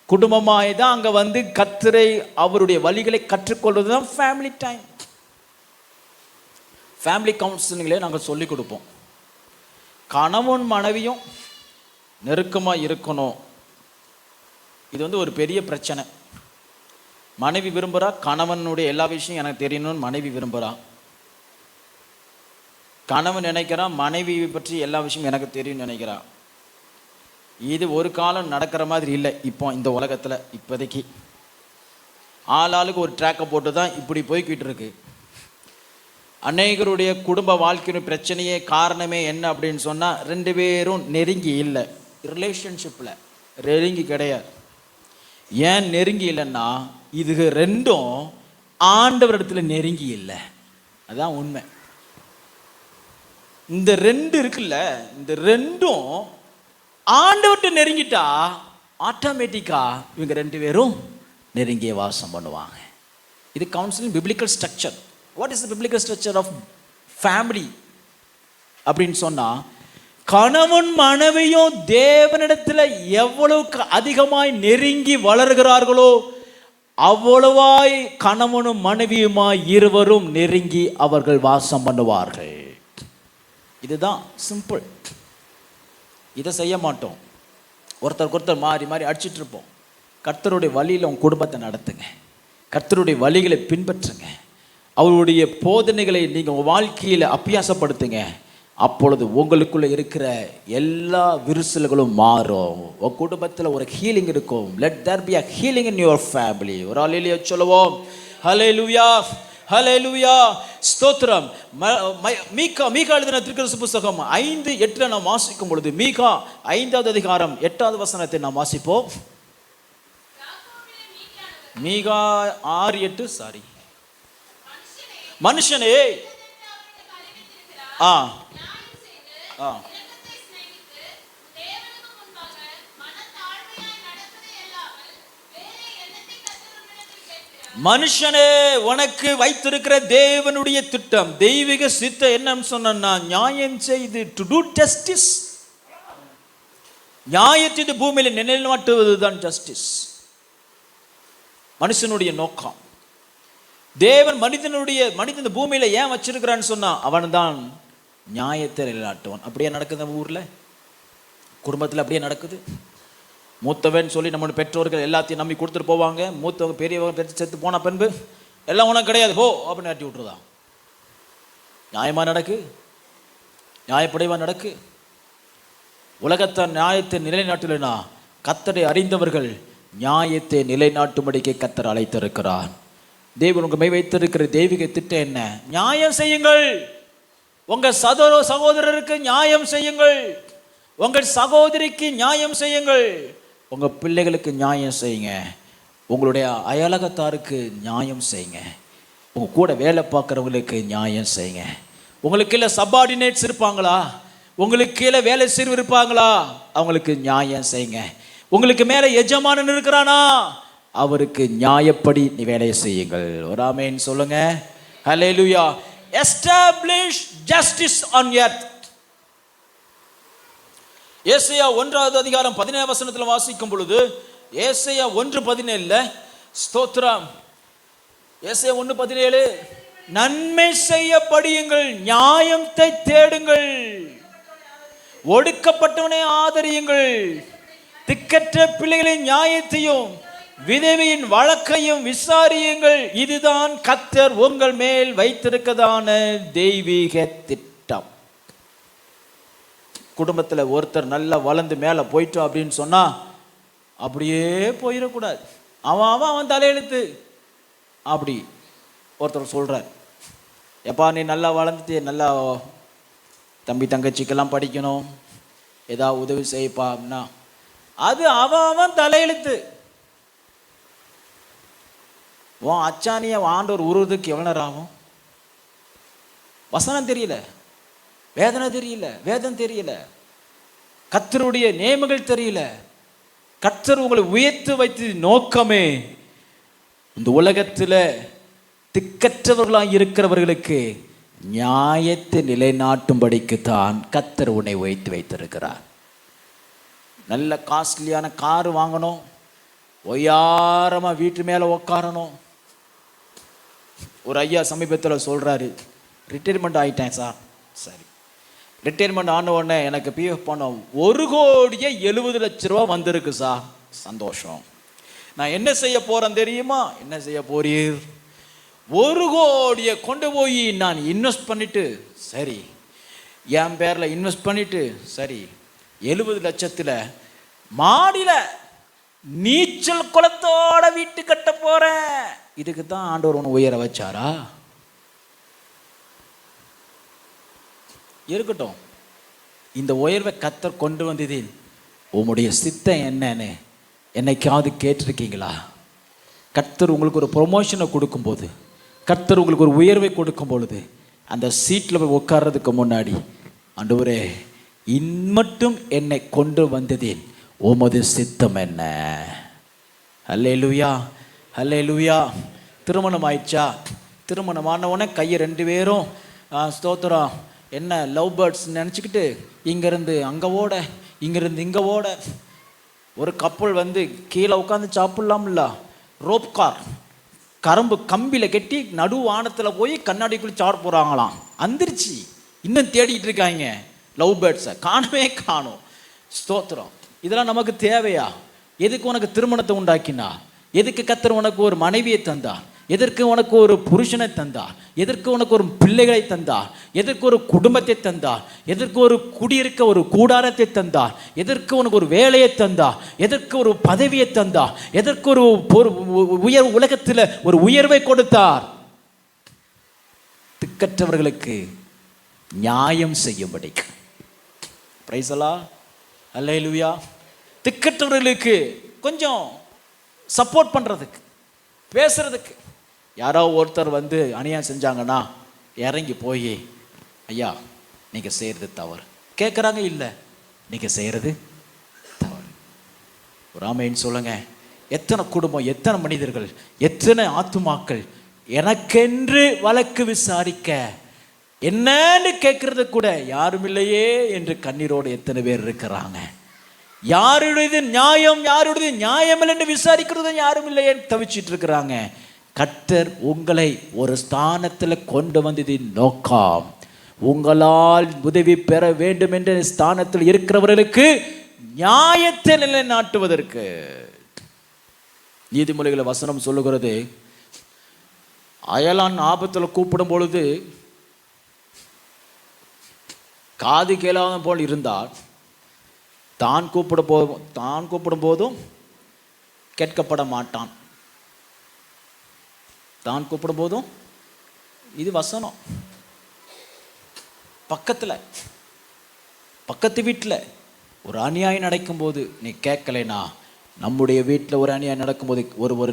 குடும்பமாய் தான் அங்கே வந்து கர்த்தரை அவருடைய வழிகளை கற்றுக்கொள்வது தான் ஃபேமிலி டைம். ஃபேமிலி கவுன்சிலிங்களே நாங்கள் சொல்லிக் கொடுப்போம். கணவன் மனைவியும் நெருக்கமாக இருக்கணும். இது வந்து ஒரு பெரிய பிரச்சனை. மனைவி விரும்புகிறா, கணவனுடைய எல்லா விஷயம் எனக்கு தெரியணும்னு மனைவி விரும்புகிறா. கணவன் நினைக்கிறான் மனைவி பற்றி எல்லா விஷயம் எனக்கு தெரியும்னு நினைக்கிறா. இது ஒரு காலம் நடக்கிற மாதிரி இல்லை. இப்போ இந்த உலகத்தில் இப்போதைக்கு ஆளாளுக்கு ஒரு ட்ராக்கை போட்டு தான் இப்படி போய்கிட்டு இருக்கு. அநேகருடைய குடும்ப வாழ்க்கையின் பிரச்சனையே காரணமே என்ன அப்படின்னு சொன்னால், 2 பேரும் நெருங்கி இல்லை. ரிலேஷன்ஷிப்பில் நெருங்கி கிடையாது. ஏன் நெருங்கி இல்லைன்னா, இது 2ம் ஆண்டவரிடத்துல நெருங்கி இல்லை. அதான் உண்மை. இந்த 2 இருக்குல்ல, இந்த 2ம் ஆண்டவர்கிட்ட நெருங்கிட்டா ஆட்டோமேட்டிக்கா இவங்க 2 பேரும் நெருங்கிய வாசம் பண்ணுவாங்க. இது counselling biblical structure. What is the biblical structure of family அப்படின்னு சொன்னா, கணவன் மனைவியும் தேவனிடத்தில் எவ்வளவுக்கு அதிகமாய் நெருங்கி வளர்கிறார்களோ அவ்வளவாய் கணவனும் மனைவியுமாய் இருவரும் நெருங்கி அவர்கள் வாசம் பண்ணுவார்கள். இதுதான் சிம்பிள். இதை செய்ய மாட்டோம். ஒருத்தர் மாறி மாறி அடிச்சிட்டு இருப்போம். கர்த்தருடைய வழியில் உங்க குடும்பத்தை நடத்துங்க. கர்த்தருடைய வழிகளை பின்பற்றுங்க. அவருடைய போதனைகளை நீங்கள் உங்கள் வாழ்க்கையில் அபியாசப்படுத்துங்க. அப்பொழுது உங்களுக்குள்ள இருக்கிற எல்லா விரிசல்களும் மாறும். உங்கள் குடும்பத்தில் ஒரு ஹீலிங் இருக்கும். Let there be a healing in your family. ஒரு ஹல்லேலூயா சொல்லுவோம். ஹல்லேலூயா, ஹல்லேலூயா, ஸ்தோத்திரம். மீகா எழுதின திருக்கதரிசி புஸ்தகம் 5:8 நாம் வாசிக்கும் பொழுது, மீகா 5வது அதிகாரம் 8வது வசனத்தை நாம் வாசிப்போம். மீகா 6:8. மனுஷனே, ஆ ஆ மனுஷனே, உனக்கு வைத்திருக்கிற தேவனுடைய திட்டம், தெய்வீக சித்தம் என்னன்னு சொன்னா, நியாயம் செய்து டு டூ ஜஸ்டிஸ், நியாயத்தை இந்த பூமியில நிலைநாட்டுவதுதான் ஜஸ்டிஸ். மனுஷனுடைய நோக்கம். தேவன் மனிதன் இந்த பூமியில ஏன் வச்சிருக்கிறான்னு சொன்னா, அவன் தான் நியாயத்தை நிலைநாட்டுவான். அப்படியே நடக்குது நம்ம ஊர்ல, குடும்பத்தில் அப்படியே நடக்குது. மூத்தவன் சொல்லி நம்ம பெற்றோர்கள் எல்லாத்தையும் நம்பி கொடுத்துட்டு போவாங்க. மூத்தவங்க பெரியவங்க பெற்று செத்து போன பின்பு எல்லாம் உனக்கு கிடையாது போ அப்படின்னு அட்டி விட்டுருதா. நியாயமா நடக்கு, நியாயப்படைவா நடக்கு. உலகத்தான் நியாயத்தை நிலைநாட்டலைனா கர்த்தரை அறிந்தவர்கள் நியாயத்தை நிலைநாட்டும்படிக்கு கர்த்தர் அழைத்திருக்கிறார். தேவன் உங்க மை வைத்திருக்கிற தெய்வீக திட்டம் என்ன? நியாயம் செய்யுங்கள். உங்க சகோதரருக்கு நியாயம் செய்யுங்கள். உங்கள் சகோதரிக்கு நியாயம் செய்யுங்கள். உங்க பிள்ளைகளுக்கு நியாயம் செய்யுங்க. உங்களுடைய அயலகத்தாருக்கு நியாயம் செய்யுங்க. உங்க கூட வேலை பார்க்குறவங்களுக்கு நியாயம் செய்யுங்க. உங்களுக்கு கீழே சப்பார்டினேட்ஸ் இருப்பாங்களா, உங்களுக்கு கீழே வேலை செய்து இருப்பாங்களா, அவங்களுக்கு நியாயம் செய்யுங்க. உங்களுக்கு மேலே எஜமானன் இருக்கிறானா, அவருக்கு நியாயப்படி நீ வேலையை செய்யுங்கள். ஒரு ஆமென் சொல்லுங்க. ஹல்லேலூயா. Establish justice on earth. ஏசாயா 1:17 வாசிக்கும் பொழுது, ஏசாயா 1:17 ஸ்தோத்திரம். ஏசாயா 1:17, நன்மை செய்ய படியுங்கள், நியாயத்தை தேடுங்கள், ஒடுக்கப்பட்டவனை ஆதரியுங்கள், திக்கற்ற பிள்ளைகளின் நியாயத்தையும் விதவையின் வழக்கையும் விசாரியுங்கள். இதுதான் கர்த்தர் உங்கள் மேல் வைத்திருக்கதான தெய்வீக திட்டம். குடும்பத்தில் ஒருத்தர் நல்லா வளர்ந்து மேலே போயிட்டோம் அப்படின்னு சொன்னா அப்படியே போயிடக்கூடாது. அவன் தலையெழுத்து. அப்படி ஒருத்தர் சொல்றார், எப்பா நீ நல்லா வளர்ந்துட்டு நல்லா தம்பி தங்கச்சிக்கெல்லாம் படிக்கணும், ஏதாவது உதவி செய்யப்பா அப்படின்னா அது அவன் தலையெழுத்து. உன் அச்சானிய ஆண்டவர் உருவதுக்கு எவ்வளோ நேரம் ஆகும்? வசனம் தெரியல, வேதனை தெரியல, வேதம் தெரியல, கர்த்தருடைய நியமங்கள் தெரியல. கர்த்தர் உங்களை உயர்த்து வைத்து நோக்கமே இந்த உலகத்தில் திக்கற்றவர்களாக இருக்கிறவர்களுக்கு நியாயத்தை நிலைநாட்டும்படிக்கு தான் கர்த்தர் உன்னை உயர்த்தி வைத்திருக்கிறார். நல்ல காஸ்ட்லியான கார் வாங்கணும், ஒய்யாரமாக வீட்டு மேலே உக்காரணும். ஒரு ஐயா சமீபத்தில் சொல்கிறாரு, ரிட்டையர்மெண்ட் ஆகிட்டேன் சார். சரி, ரிட்டையர்மெண்ட் ஆன உடனே எனக்கு பிஎஃப் பணம் 1,70,00,000 வந்திருக்கு சார். சந்தோஷம். நான் என்ன செய்ய போகிறேன் தெரியுமா? என்ன செய்ய போறீர்? 1,00,00,000 கொண்டு போய் நான் இன்வெஸ்ட் பண்ணிட்டு, சரி என் பேரில் இன்வெஸ்ட் பண்ணிட்டு, சரி 70,00,000 மாடியில் நீச்சல் குளத்தோட வீட்டு கட்ட போறேன். இதுக்கு தான் ஆண்டவர் ஒன்று உயர வச்சாரா? இருக்கட்டும். இந்த உயர்வை கர்த்தர் கொண்டு வந்தது உம்முடைய சித்தம் என்னன்னு என்னைக்காவது கேட்டிருக்கீங்களா? கர்த்தர் உங்களுக்கு ஒரு ப்ரொமோஷனை கொடுக்கும்போது, கர்த்தர் உங்களுக்கு ஒரு உயர்வை கொடுக்கும் பொழுது, அந்த சீட்டில் போய் உட்கார்றதுக்கு முன்னாடி, ஆண்டவரே இன்மட்டும் என்னை கொண்டு வந்ததேன், உமது சித்தம் என்ன? அல்லேலூயா, அல்லேலூயா. திருமணம் ஆயிடுச்சா? திருமணம் ஆனவுடனே கையை 2 பேரும் ஸ்தோத்திரம் என்ன லவ் பேர்ட்ஸ் நினச்சிக்கிட்டு இங்கேருந்து அங்கே ஓட, இங்கேருந்து இங்கே ஓட. ஒரு கப்பல் வந்து கீழே உட்காந்து சாப்பிட்லாம்ல, ரோப் கார் கரும்பு கம்பியில் கட்டி நடு வானத்தில் போய் கண்ணாடிக்குள்ளே சாப்பிட போகிறாங்களாம். வந்துருச்சு, இன்னும் தேடிட்டு இருக்காங்க லவ் பேர்ட்ஸை, காணவே காணும். ஸ்தோத்திரம். இதெல்லாம் நமக்கு தேவையா? எதுக்கு உனக்கு திருமணத்தை உண்டாக்கினா? எதுக்கு கர்த்தர் உனக்கு ஒரு மனைவியை தந்தார்? எதற்கு உனக்கு ஒரு புருஷனை தந்தார்? எதற்கு உனக்கு ஒரு பிள்ளைகளை தந்தார்? எதற்கு ஒரு குடும்பத்தை தந்தார்? எதற்கு ஒரு குடியிருக்க ஒரு கூடாரத்தை தந்தார்? எதற்கு உனக்கு ஒரு வேலையை தந்தார்? எதற்கு ஒரு பதவியை தந்தார்? எதற்கு ஒரு உயர் உலகத்தில் ஒரு உயர்வை கொடுத்தார்? திக்கற்றவர்களுக்கு நியாயம் செய்யும்படி. பிரைஸ் அல்லாஹ், அல்லேலூயா. திக்கற்றவர்களுக்கு கொஞ்சம் சப்போர்ட் பண்ணுறதுக்கு, பேசுறதுக்கு. யாரோ ஒருத்தர் வந்து அநியாயம் செஞ்சாங்கன்னா இறங்கி போய், ஐயா நீங்க செய்யறது தவறு. கேட்குறாங்க, இல்லை நீங்க செய்யறது தவறு. ஒரு ஆமைன்னு சொல்லுங்க. எத்தனை குடும்பம், எத்தனை மனிதர்கள், எத்தனை ஆத்துமாக்கள் எனக்கென்று வழக்கு விசாரிக்க என்னன்னு கேட்கறது கூட யாரும் இல்லையே என்று கண்ணீரோடு எத்தனை பேர் இருக்கிறாங்க. யாருடையது நியாயம், யாருடையது நியாயம் இல்லை என்று விசாரிக்கிறது யாரும் இல்லையே தவிச்சிட்டு இருக்கிறாங்க. கர்த்தர் உங்களை ஒரு ஸ்தானத்தில் கொண்டு வந்ததின் நோக்கம் உங்களால் உதவி பெற வேண்டும் என்ற ஸ்தானத்தில் இருக்கிறவர்களுக்கு நியாயத்தை நிலைநாட்டுவதற்கு. நீதிமொழிகளை வசனம் சொல்லுகிறது, அயலான் ஆபத்தில் கூப்பிடும் பொழுது காது கேளாத போல் இருந்தால் தான் கூப்பிடும் போதும் கேட்கப்பட மாட்டான். தான் கூப்பிடும் போதும், இது வசனம். பக்கத்து வீட்டில் ஒரு அநியாயம் நடக்கும்போது நீ கேட்கலைனா, நம்முடைய வீட்டில் ஒரு அநியாயம் நடக்கும்போது ஒருவர்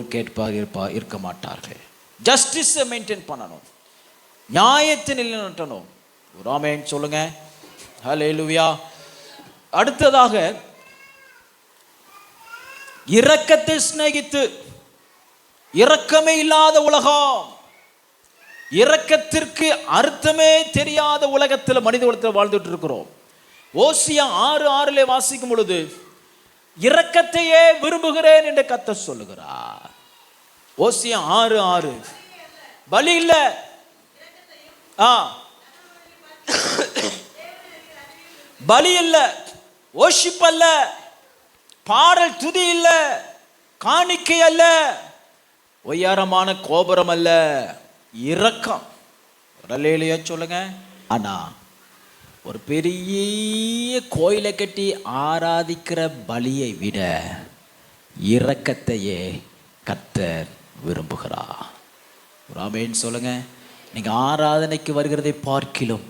இருக்க மாட்டார்கள். ஜஸ்டிஸை மெயின்டைன் பண்ணணும், நியாயத்தை நிலைநாட்டணும். ஒரு ஆமென் சொல்லுங்க. ஹல்லேலூயா. அடுத்ததாக, இரக்கத்தை சிநேகித்து, இரக்கமே இல்லாத உலகம், இரக்கத்திற்கு அர்த்தமே தெரியாத உலகத்தில் மனித குலத்தில் வாழ்ந்துட்டு இருக்கிறோம். ஓசியா 6:6 வாசிக்கும் பொழுது இரக்கத்தையே விரும்புகிறேன் என்று கர்த்தர் சொல்லுகிறார். ஓசியா 6:6. பலி இல்ல, பலி இல்ல, worship அல்ல, பாடல் துதி இல்ல, காணிக்கை அல்ல, ஒய்யாரமான கோபுரம் அல்ல, இரக்கம். அல்லேலூயா சொல்லுங்க. ஆனா ஒரு பெரிய கோயிலை கட்டி ஆராதிக்கிற பலியை விட இரக்கத்தையே கர்த்தர் விரும்புகிறார். ஒரு ஆமென் சொல்லுங்க. நீங்க ஆராதனைக்கு வருகிறதை பார்க்கிலும்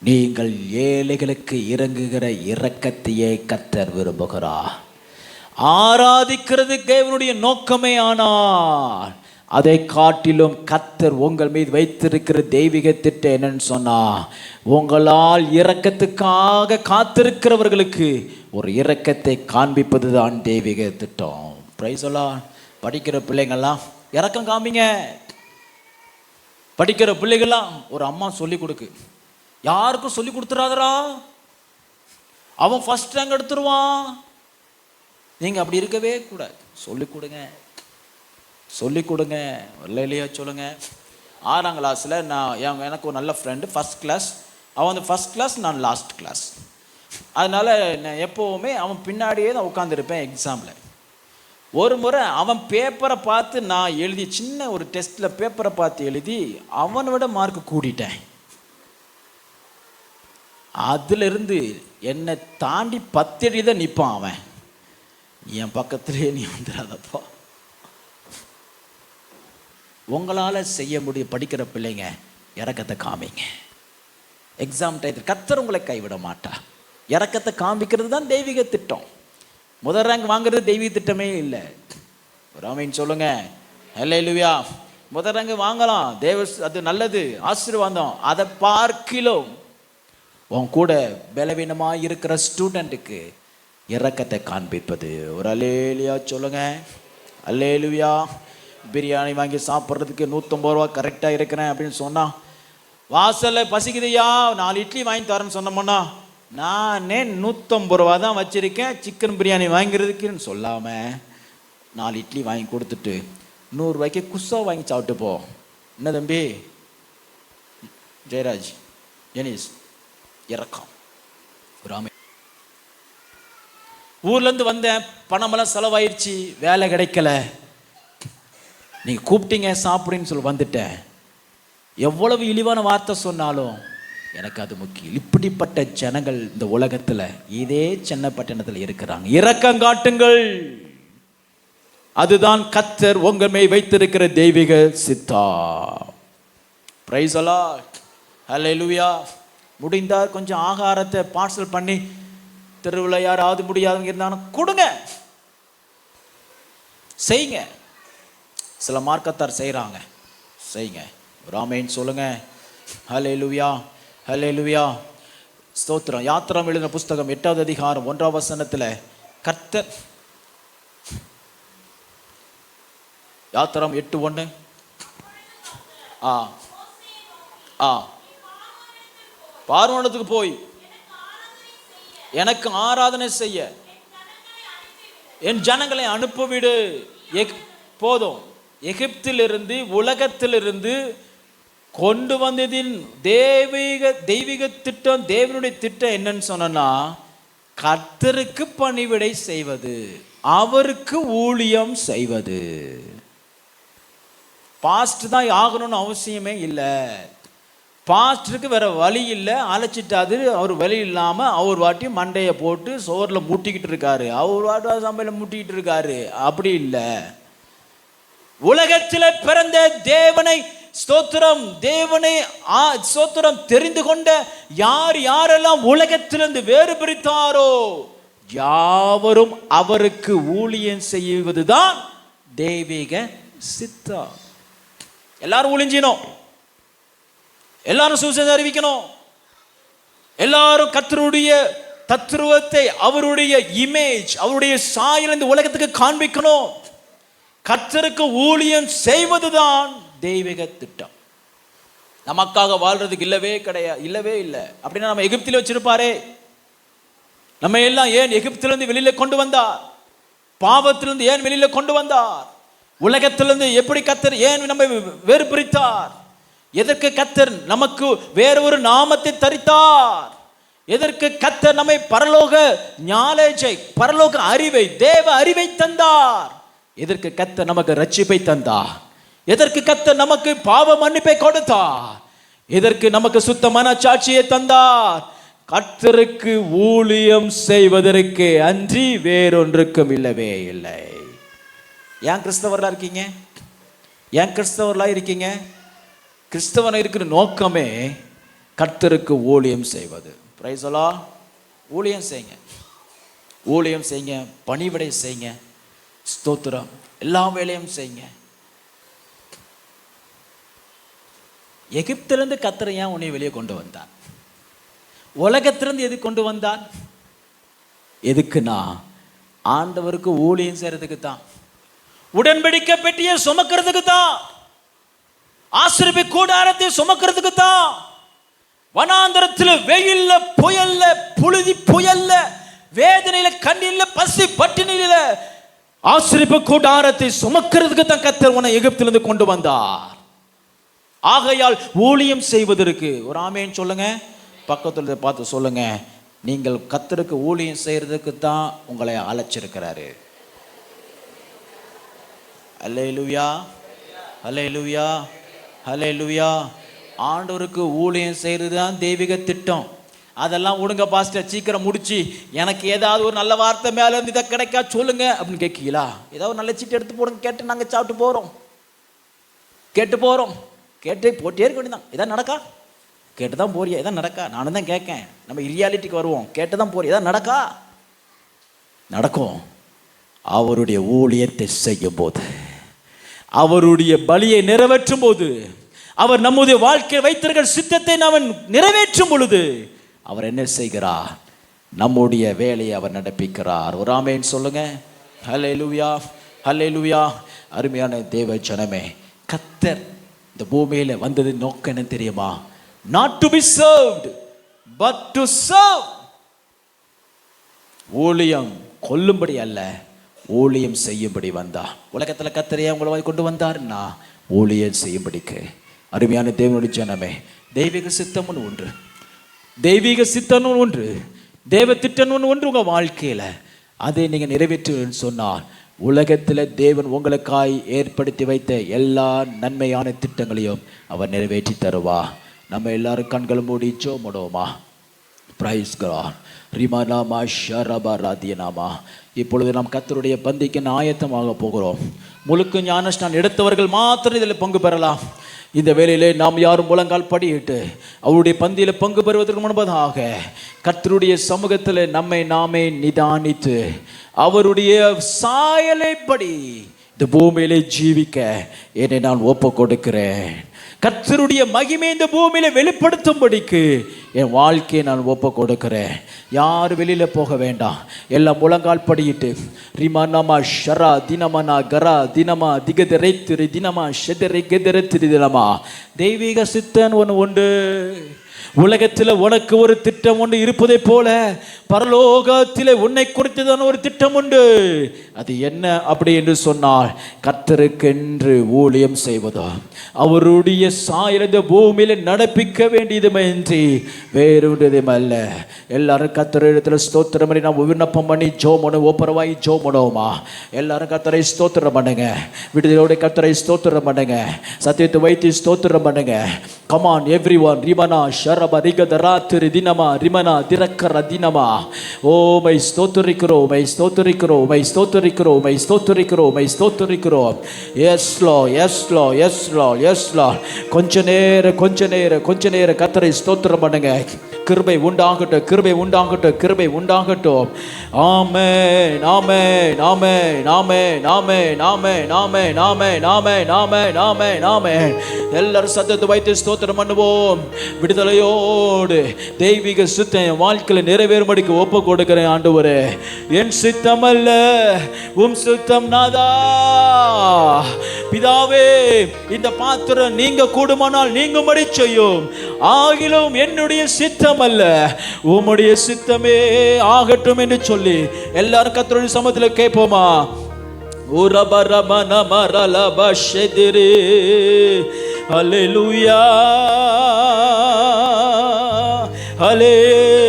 நீங்கள் ஏழைகளுக்கு இறங்குகிற இரக்கத்தையே கர்த்தர் விரும்புகிறார். ஆராதிக்கிறது தேவனுடைய நோக்கமே. ஆனால் அதை காட்டிலும் கர்த்தர் உங்கள் மீது வைத்திருக்கிற தெய்வீக திட்டம் என்னன்னு சொன்னா, உங்களால் இரக்கத்துக்காக காத்திருக்கிறவர்களுக்கு ஒரு இரக்கத்தை காண்பிப்பது தான் தெய்வீக திட்டம். பிரைஸ் எல்லாம். படிக்கிற பிள்ளைங்கள்லாம் இரக்கம் காமிங்க. படிக்கிற பிள்ளைகள்லாம் ஒரு அம்மா சொல்லி கொடுக்கு, யாருக்கும் சொல்லி கொடுத்துறாதரா, அவன் ஃபர்ஸ்ட் ரேங்க் எடுத்துருவான். நீங்க அப்படி இருக்கவே கூடாது. சொல்லிக் கொடுங்க, சொல்லிக் கொடுங்க. இல்லையா சொல்லுங்க. 6ஆம் கிளாஸில் எனக்கு ஒரு நல்ல ஃப்ரெண்டு, ஃபஸ்ட் கிளாஸ். அவன் வந்து ஃபஸ்ட் கிளாஸ், நான் லாஸ்ட் கிளாஸ். அதனால் நான் எப்போவுமே அவன் பின்னாடியே தான் உட்காந்துருப்பேன் எக்ஸாமில். ஒரு முறை அவன் பேப்பரை பார்த்து நான் எழுதி, சின்ன ஒரு டெஸ்ட்டில் பேப்பரை பார்த்து எழுதி அவனை விட மார்க் கூடிட்டேன். அதிலிருந்து என்னை தாண்டி 10 அடி தான் நிற்பான் அவன். என் பக்கத்திலே நீ வந்துடாதப்பா. உங்களால் செய்ய முடியும். படிக்கிற பிள்ளைங்க இரக்கத்தை காமிங்க. எக்ஸாம் டயத்தில் கர்த்தர் உங்களை கைவிட மாட்டா. இரக்கத்தை காமிக்கிறது தான் தெய்வீக திட்டம். முதல் ரேங்க் வாங்குறது தெய்வீக திட்டமே இல்லை. ஒரு ஆமென் சொல்லுங்க. ஹல்லேலூயா. முதல் ரேங்க் வாங்கலாம், அது நல்லது, ஆசீர்வாதம். அதை பார்க்கிலும் உன் கூட பலவீனமாக இருக்கிற ஸ்டூடெண்ட்டுக்கு இரக்கத்தை காண்பிப்பது. ஒரு அல்லேலூயா சொல்லுங்க. அல்லேலூயா. பிரியாணி வாங்கி சாப்பிட்றதுக்கு 150 ரூபா கரெக்டாக இருக்கிறேன் அப்படின்னு சொன்னால், வாசலில் பசிக்குதையா 4 இட்லி வாங்கி தரேன்னு சொன்னோம்னா, நானே 150 ரூபா தான் வச்சுருக்கேன் சிக்கன் பிரியாணி வாங்கிறதுக்குன்னு சொல்லாமல் 4 இட்லி வாங்கி கொடுத்துட்டு 100 ரூபாய்க்கு குஸ்ஸா வாங்கி சாப்பிட்டு போ. என்ன தம்பி? ஜெயராஜ், ஜெனிஸ், இரக்கம். ஊர்லேருந்து வந்தேன், பணமெல்லாம் செலவாயிடுச்சு, வேலை கிடைக்கல, நீங்கள் கூப்பிட்டீங்க சாப்பிடுன்னு சொல்லி வந்துட்டேன். எவ்வளவு இழிவான வார்த்தை சொன்னாலும் எனக்கு அது முக்கியம். இப்படிப்பட்ட ஜனங்கள் இந்த உலகத்தில் இதே சின்ன பட்டணத்தில் இருக்கிறாங்க. இரக்கம் காட்டுங்கள். அதுதான் கர்த்தர் உங்கள் மேல் வைத்திருக்கிற தெய்வீக சித்தம். Praise the lord. ஹல்லேலூயா. முடிந்தால் கொஞ்சம் ஆகாரத்தை பார்சல் பண்ணி தெருவில் யாராவது முடியாதவங்க இருந்தாலும் கொடுங்க, செய்யுங்க. சில மார்க்கத்தார் செய்கிறாங்க, செய்யுங்க. ஒரு ஆமென் சொல்லுங்க. ஹல்லேலூயா. ஹல்லேலூயா. ஸ்தோத்திரம். யாத்திராம் எழுதின புஸ்தகம் 8வது அதிகாரம் 1ஆம் வசனத்துல கர்த்தர், யாத்திராம் 8:1, பார்வோனுக்கு போய் எனக்கு ஆராதனை செய்ய என் ஜனங்களை அனுப்பிவிடு. போதும். எகிப்திலிருந்து, உலகத்திலிருந்து கொண்டு வந்ததின் தெய்வீக திட்டம், தேவனுடைய திட்டம் என்னன்னு சொன்னா, கர்த்தருக்கு பணிவிடை செய்வது, அவருக்கு ஊழியம் செய்வது. பாஸ்ட் தான் ஆகணும்னு அவசியமே இல்லை. பாஸ்டருக்கு வேற வழி இல்லை. அழைச்சிட்டாது. அவர் வழி இல்லாமல் அவர் வாட்டி மண்டையை போட்டு சோறில் முட்டிக்கிட்டு இருக்காரு, அவர் வாட்டி சமையல முட்டிக்கிட்டு இருக்காரு. அப்படி இல்லை. உலகத்தில் பிறந்த தேவனை ஸ்தோத்திரம், தேவனை ஸ்தோத்திரம் தெரிந்து கொண்ட யாரெல்லாம் உலகத்திலிருந்து வேறு பிரித்தாரோ யாவரும் அவருக்கு ஊழியம் செய்வதுதான் தெய்வீக சித்தம். எல்லாரும் ஊழியணும், எல்லாரும் சுவிசேஷம் அறிவிக்கணும், எல்லாரும் கர்த்தருடைய தத்துவத்தை, அவருடைய இமேஜ், அவருடைய சாயல் இந்த உலகத்துக்கு காண்பிக்கணும். கர்த்தருக்கு ஊழியம் செய்வதுதான் தெய்வீக திட்டம். நமக்காக வாழ்றதுக்கு இல்லவே இல்லை. அப்படின்னா நம்ம எகிப்தில் வச்சிருப்பாரே. நம்ம எல்லாம் ஏன் எகிப்திலிருந்து வெளியில கொண்டு வந்தார்? பாவத்திலிருந்து ஏன் வெளியில கொண்டு வந்தார்? உலகத்திலிருந்து எப்படி கர்த்தர் ஏன் நம்ம வேறு பிரித்தார்? எதற்கு கர்த்தர் நமக்கு வேற ஒரு நாமத்தை தரித்தார்? எதற்கு கர்த்தர் நம்மை பரலோக ஞானேஜை, பரலோக அறிவை, தேவ அறிவை தந்தார்? எதற்கு கர்த்தர் நமக்கு ரட்சிப்பை தந்தார்? எதற்கு கர்த்தர் நமக்கு பாவ மன்னிப்பை கொடுத்தார்? எதற்கு நமக்கு சுத்தமான சாட்சியை தந்தார்? கர்த்தருக்கு ஊழியம் செய்வதற்கு அன்றி வேறொன்றுக்கும் இல்லவே இல்லை. ஏன் கிறிஸ்தவர்களா இருக்கீங்க? ஏன் கிறிஸ்தவர்களா இருக்கீங்க? கிறிஸ்தவன் இருக்கிற நோக்கமே கர்த்தருக்கு ஊழியம் செய்வது. Price the Lord. ஊழியம் செய்யுங்க, ஊழியம் செய்யுங்க, பணிவிடை செய்யுங்க, ஸ்தோத்திரம், எல்லா வேலையும் செய்யுங்க. எகிப்திலிருந்து கர்த்தர் ஏன் உன்னை வெளியே கொண்டு வந்தார்? உலகத்திலிருந்து எது கொண்டு வந்தார்? எதுக்குன்னா ஆண்டவருக்கு ஊழியம் செய்யறதுக்கு தான். உடன்படிக்கை பெட்டியை சுமக்கிறதுக்கு தான். ஆசரிப்பு கூடாரத்தை சுமக்கிறதுக்கு தான். வனாந்தரத்தில் வெயில்ல, புயல்ல, புழுதி புயல்ல, வேதனையில, கண்ணில, பசி பட்டினியில ஆசரிப்பு கூடாரத்தை சுமக்கிறதுக்கு தான் கர்த்தர் உன்னை எகிப்திலிருந்து கொண்டு வந்தார். ஆகையால் ஊழியம் செய்வதற்கு ஒரு ஆமேன் சொல்லுங்க. பக்கத்துல பார்த்து சொல்லுங்க, நீங்கள் கர்த்தருக்கு ஊழியம் செய்யறதுக்கு தான் உங்களை அழைச்சிருக்கிறாரு. அல்லேலூயா, அல்லேலூயா, அல்லேலூயா. ஆண்டவருக்கு ஊழியம் செய்யறது தான் தெய்வீக திட்டம். அதெல்லாம் விடுங்க பாஸ்டர், சீக்கிரம் முடிச்சு எனக்கு ஏதாவது ஒரு நல்ல வார்த்தை மேலே இருந்து இதை கிடைக்கா சொல்லுங்க அப்படின்னு கேட்கீங்களா? ஏதாவது நல்ல சீட்டு எடுத்து போடுங்க, கேட்டு நாங்கள் சாப்பிட்டு போகிறோம், கேட்டு போகிறோம், கேட்டு போட்டே இருக்க வேண்டியதான். இதான் நடக்கா? கேட்டு தான் போறியா? இதான் நடக்கா? நானும் தான் கேட்கேன். நம்ம ரியாலிட்டிக்கு வருவோம். கேட்டு தான் போறியா? இதான் நடக்கா? நடக்கும். அவருடைய ஊழியத்தை செய்யும் போது, அவருடைய பலியை நிறைவேற்றும் போது, அவர் நம்முடைய வாழ்க்கையில் வைத்திருக்கிற சித்தத்தை நாம் நிறைவேற்றும் பொழுது அவர் என்ன செய்கிறார்? நம்முடைய வேலையை அவர் நடப்பிக்கிறார். ஒரு ஆமென் சொல்லுங்க. ஹல்லேலூயா, ஹல்லேலூயா. அருமையான தேவ ஜனமே, கர்த்தர் இந்த பூமியில வந்தது நோக்கம் என்ன தெரியுமா? Not to be served but to serve. ஊழியம் கொல்லும்படி அல்ல, ஊழியம் செய்யும்படி வந்தார். உலகத்தில் கர்த்தரையே உங்களை கொண்டு வந்தார்னா ஊழியம் செய்யும்படிக்கு. அருமையான தேவனுடைய ஜனமே, தெய்வீக சித்தம்னு ஒன்று, தெய்வீக சித்தம்னு ஒன்று, தேவ திட்டம்னு ஒன்று உங்கள் வாழ்க்கையில் அதை நீங்கள் நிறைவேற்றுன்னு சொன்னால் உலகத்தில் தேவன் உங்களுக்காய் ஏற்படுத்தி வைத்த எல்லா நன்மையான திட்டங்களையும் அவர் நிறைவேற்றி தருவா. நம்ம எல்லாரும் கண்கள் மூடி ஜெபமோடுவோமா? Price God. ரிமானாமா ஷரபா ராதியனாமா. இப்பொழுது நாம் கர்த்தருடைய பந்திக்கு ஆயத்தமாக போகிறோம். முழுக்க ஞானஸ்நானம் எடுத்தவர்கள் மாத்திரம் இதில் பங்கு பெறலாம். இந்த வேளையிலே நாம் யாரும் முழங்கால் படியிட்டு அவருடைய பந்தியில் பங்கு பெறுவதற்கு முன்பதாக கர்த்தருடைய சமூகத்தில் நம்மை நாமே நிதானித்து அவருடைய சாயலைப்படி இந்த பூமியிலே ஜீவிக்க என்னை நான் ஒப்பு கொடுக்கிறேன். கர்த்தருடைய மகிமை இந்த பூமியில வெளிப்படுத்தும்படிக்கு என் வாழ்க்கையை நான் ஒப்பு கொடுக்கிறேன். யார் வெளியில போக வேண்டாம். எல்லாம் முழங்கால் படியிட்டு ரிமனமா ஷரா தினமனா கரா தினமா திகதரை திரு தினமா ஷெதரை கெதரை திரு தினமா. தெய்வீக சித்தன் ஒன்று உண்டு. உலகத்தில் உனக்கு ஒரு திட்டம் ஒன்று இருப்பதை போல பரலோகத்திலே உன்னை குறித்துதான் ஒரு திட்டம் உண்டு. அது என்ன அப்படி என்று சொன்னால், கர்த்தருக்கென்று ஊழியம் செய்வதோ, அவருடைய சாயல் பூமியில நடப்பிக்க வேண்டியதுமின்றி வேறொன்றும் அல்ல. எல்லாரும் கர்த்தர் இடத்துல ஸ்தோத்திரம் பண்ணி நாம் விண்ணப்பம் பண்ணி ஜோமனு ஒப்பரவாய் ஜோமனோமா. எல்லாரும் கர்த்தரை ஸ்தோத்திரம் பண்ணுங்க. விடுதலோட கர்த்தரை ஸ்தோத்திரம் பண்ணுங்க. சத்தியத்தை வைத்து ஸ்தோத்திரம் பண்ணுங்க. Come on everyone. ரிமனா ஷரப ரிகதரா திரு தினமா ரிமனா திரக்கர தினமா. ஓ மை ஸ்தோத்திரிக்கிறோம், மை ஸ்தோத்திரிக்கிறோம், மை ஸ்தோத்திரிக்கிறோம், மை ஸ்தோத்திரிக்கிறோம், மை ஸ்தோத்திரிக்கிறோம். எஸ் லோ, எஸ் லோ, எஸ் லோ, எஸ் லோ. கொஞ்ச நேரம் கர்த்தரை ஸ்தோத்திரம் பண்ணுங்க. கிருபை உண்டாகட்டும், கிருபை உண்டாகட்டும், கிருபை உண்டாகட்டும். ஆமென், ஆமென், ஆமென், ஆமென், ஆமென், ஆமென், ஆமென், ஆமென், ஆமென், ஆமென், ஆமென், ஆமென். எல்லாரும் சத்தத்தை வைத்து ஸ்தோத்திரம் பண்ணுவோம். விடுதலையோடு தெய்வீக சித்தம் என் வாழ்க்கையில் நிறைவேறும்படிக்கு ஒப்பு கொடுக்கிறேன். ஆண்டவரே, என் சித்தம் அல்ல உம் சித்தம் நாதா. பிதாவே, இந்த பாத்திரம் நீங்க கூடுமானால் நீங்கும்படி செய்யும். ஆகிலும் என்னுடைய சித்தம் அல்ல உம்முடைய சித்தமே ஆகட்டும் என்று சொல்லி எல்லாரும் கர்த்தருடைய சமூகத்தில் கேட்போமா? ஹல்லேலூயா, ஹல்லேலூயா.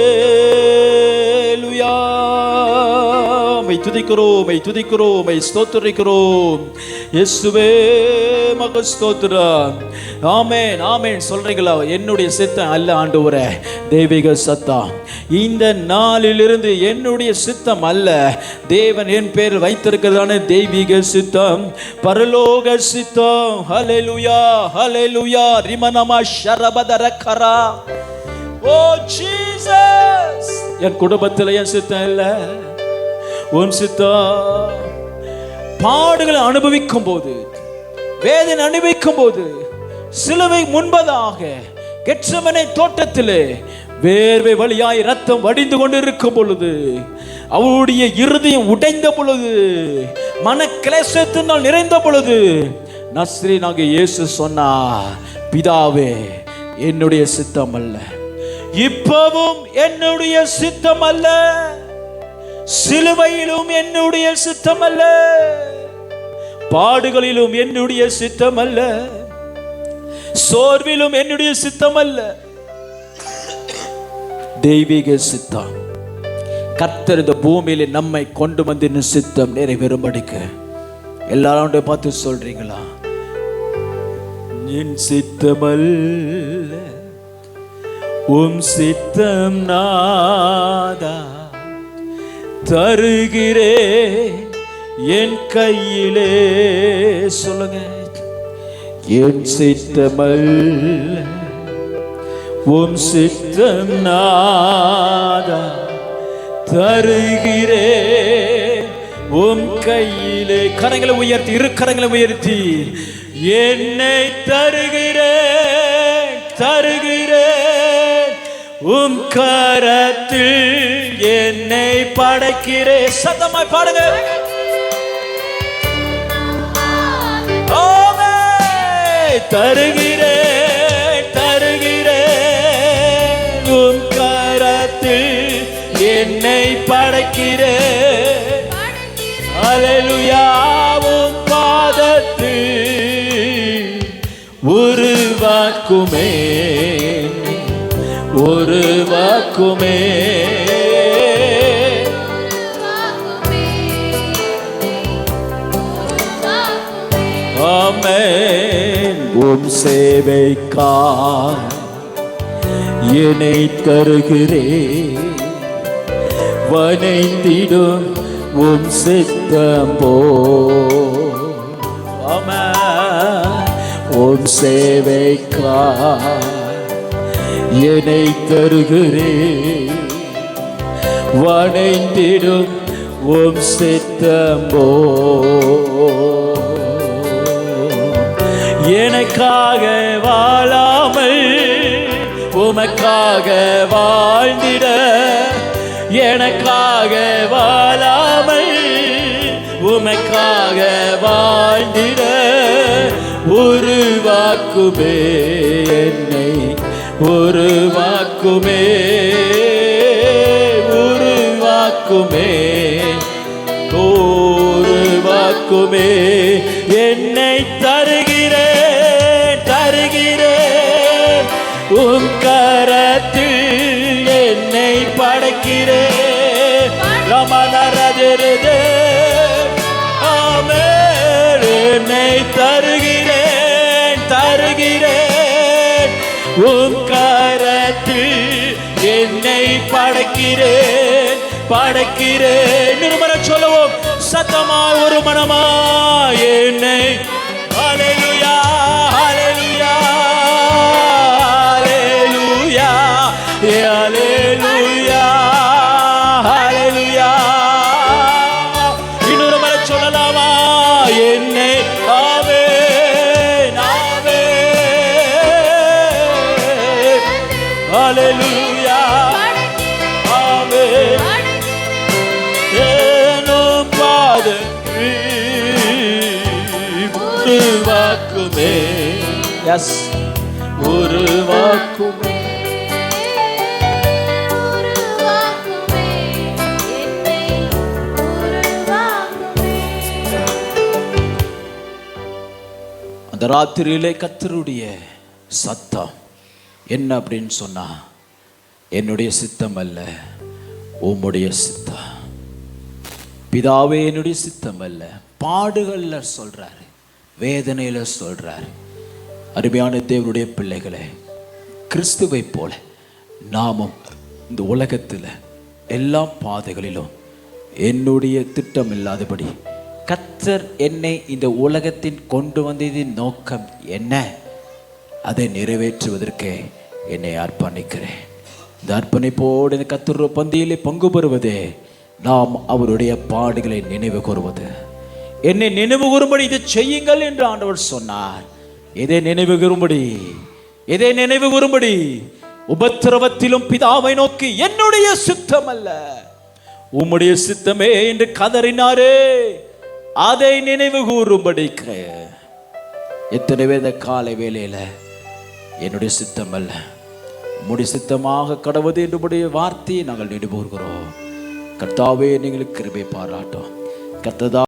மை துதிக்கிறோம், மை துதிக்கிறோம், மை ஸ்தோத்திரிக்கிறோம். இயேசுவே மக ஸ்தோத்திரம். ஆமென், ஆமென் சொல்றீங்களா? என்னுடைய சித்தம் அல்ல ஆண்டவரே, தெய்வீக சத்தம். இந்த நாளிலிருந்து என்னுடைய சித்தம் அல்ல, தேவன் என் பேரில் வைத்திருக்கிறதான தெய்வீக சித்தம், பரலோக சித்தம். ஹல்லேலூயா, ஹல்லேலூயா. ரிமனமா ஷரபதரக்கரா. ஓ ஜீசஸ், என் குடும்பத்தில் என் சித்தம் இல்ல, உன் சித்தம். பாடுகளை அனுபவிக்கும் போது, வேதனை அனுபவிக்கும் போது, சிலுவை முன்பதாக கெத்செமனே தோட்டத்திலே வேர்வை வழியாய் ரத்தம் வடிந்து கொண்டிருக்கும் பொழுது, அவருடைய இருதயம் உடைந்த பொழுது, மன கிளேசத்தினால் நிறைந்த பொழுது, நஸ்ரீனாக இயேசு சொன்னார், பிதாவே என்னுடைய சித்தம் அல்ல, இப்பவும் என்னுடைய சித்தம் அல்ல, சிலுவையிலும் என்னுடைய சித்தம் அல்ல, பாடுகளிலும் என்னுடைய சித்தம் அல்ல, சோர்விலும் என்னுடைய சித்தம் அல்ல, தெய்வீக சித்தம். கர்த்தர் இந்த பூமியில நம்மை கொண்டு வந்து சித்தம் நிறைவேறும்படிக்கு எல்லாரும் பார்த்து சொல்றீங்களா? என் சித்தமல்ல உம் சித்தம் நாதா, தருகிறே என் கையிலே. சொல்லுங்க. என் சித்தமல்ல உம் சித்தம் நாதா, தருகிறே உம் கையிலே. கரங்களை உயர்த்தி, இரு கரங்களை உயர்த்தி, என்னை தருகிறேன், தருகிறேன் உம் கரத்தில் என்னை படைக்கிறேன். சத்தமாய் பாடுங்க. தருகிறேன், தருகிறேன் உம் கரத்தில் என்னை படைக்கிறேன். அல்லேலூயா. உம் பாதத்தில் உருவாக்குமே, உருவாக்குமே. ஆமென். உம் சேவைக்காய் என்னை தருகிறேன், வனைந்திடும் உம் சித்தம் போ. ஆமென். உம் சேவைக்காய் என்னை தருகிறேன், வனைந்திடும் உம் சித்தம் போ. எனக்காக வாழாமல் உமக்காக வாழ்ந்திட, எனக்காக வாழாமல் உமக்காக வாழ்ந்திட உருவாக்குமே என்னை, உருவாக்குமே, உருவாக்குமே, உருவாக்குமே. என்னை தருகிறேன், தருகிறேன் உம் கரத்தில் என்னை படைக்கிறேன். ரமணரதிரதே ஆமென். என்னை தருகிறேன், தருகிறேன் உம் கரத்தில் என்னை படைக்கிறேன், படைக்கிறேன். நிருமர சொல்லுவோம் சத்தமாய் ஒரு மனமாய் என்னை. ஹல்லேலூயா, ஹல்லேலூயா, ஹல்லேலூயா, ஹல்லேலூயா, ஹல்லேலூயா. இன்னொரு முறை சொல்லலாமா? என்னை ஆமென், ஆமென், ஹல்லேலூயா, ஆமென். ஏனும் பாதத்தில் உருவாக்குமே, எஸ் உருவாக்குமே. அந்த ராத்திரியிலே கர்த்தருடைய சத்தம் என்ன அப்படின்னு சொன்னா, என்னுடைய சித்தம் அல்ல உம்முடைய சித்தம். பிதாவே என்னுடைய சித்தம் அல்ல. பாடுகள்ல சொல்றாரு, வேதனையில சொல்றாரு. அருமையான தேவனுடைய பிள்ளைகளே, கிறிஸ்துவை போல நாமும் இந்த உலகத்தில் எல்லா பாதைகளிலும் என்னுடைய திட்டம் இல்லாதபடி கர்த்தர் என்னை இந்த உலகத்தின் கொண்டு வந்ததின் நோக்கம் என்ன, அதை நிறைவேற்றுவதற்கே என்னை அர்ப்பணிக்கிறேன். இந்த அர்ப்பணிப்போடு இந்த கர்த்தர் பந்தியிலே பங்கு பெறுவதே நாம் அவருடைய பாடுகளை நினைவு கூறுவது. என்னை நினைவு கூறும்படி இதை செய்யுங்கள் என்று ஆண்டவர் சொன்னார். இதை நினைவு கூறும்படி, இதை நினைவு கூறும்படி உபத்திரவத்திலும் பிதாவை நோக்கி என்னுடைய சித்தம் அல்ல உம்முடைய சித்தமே என்று கதறினாரே, அதை நினைவு கூறும்படிக்கு. எத்தனை பேர் இந்த காலை வேளையில என்னுடைய சித்தம் அல்ல உம்முடைய சித்தமாக கடவுது என்றுடைய வார்த்தையை நாங்கள் நினைவு கூறுகிறோம். கர்த்தாவே, நீங்கள் கிருபை பாராட்டும். கர்த்ததா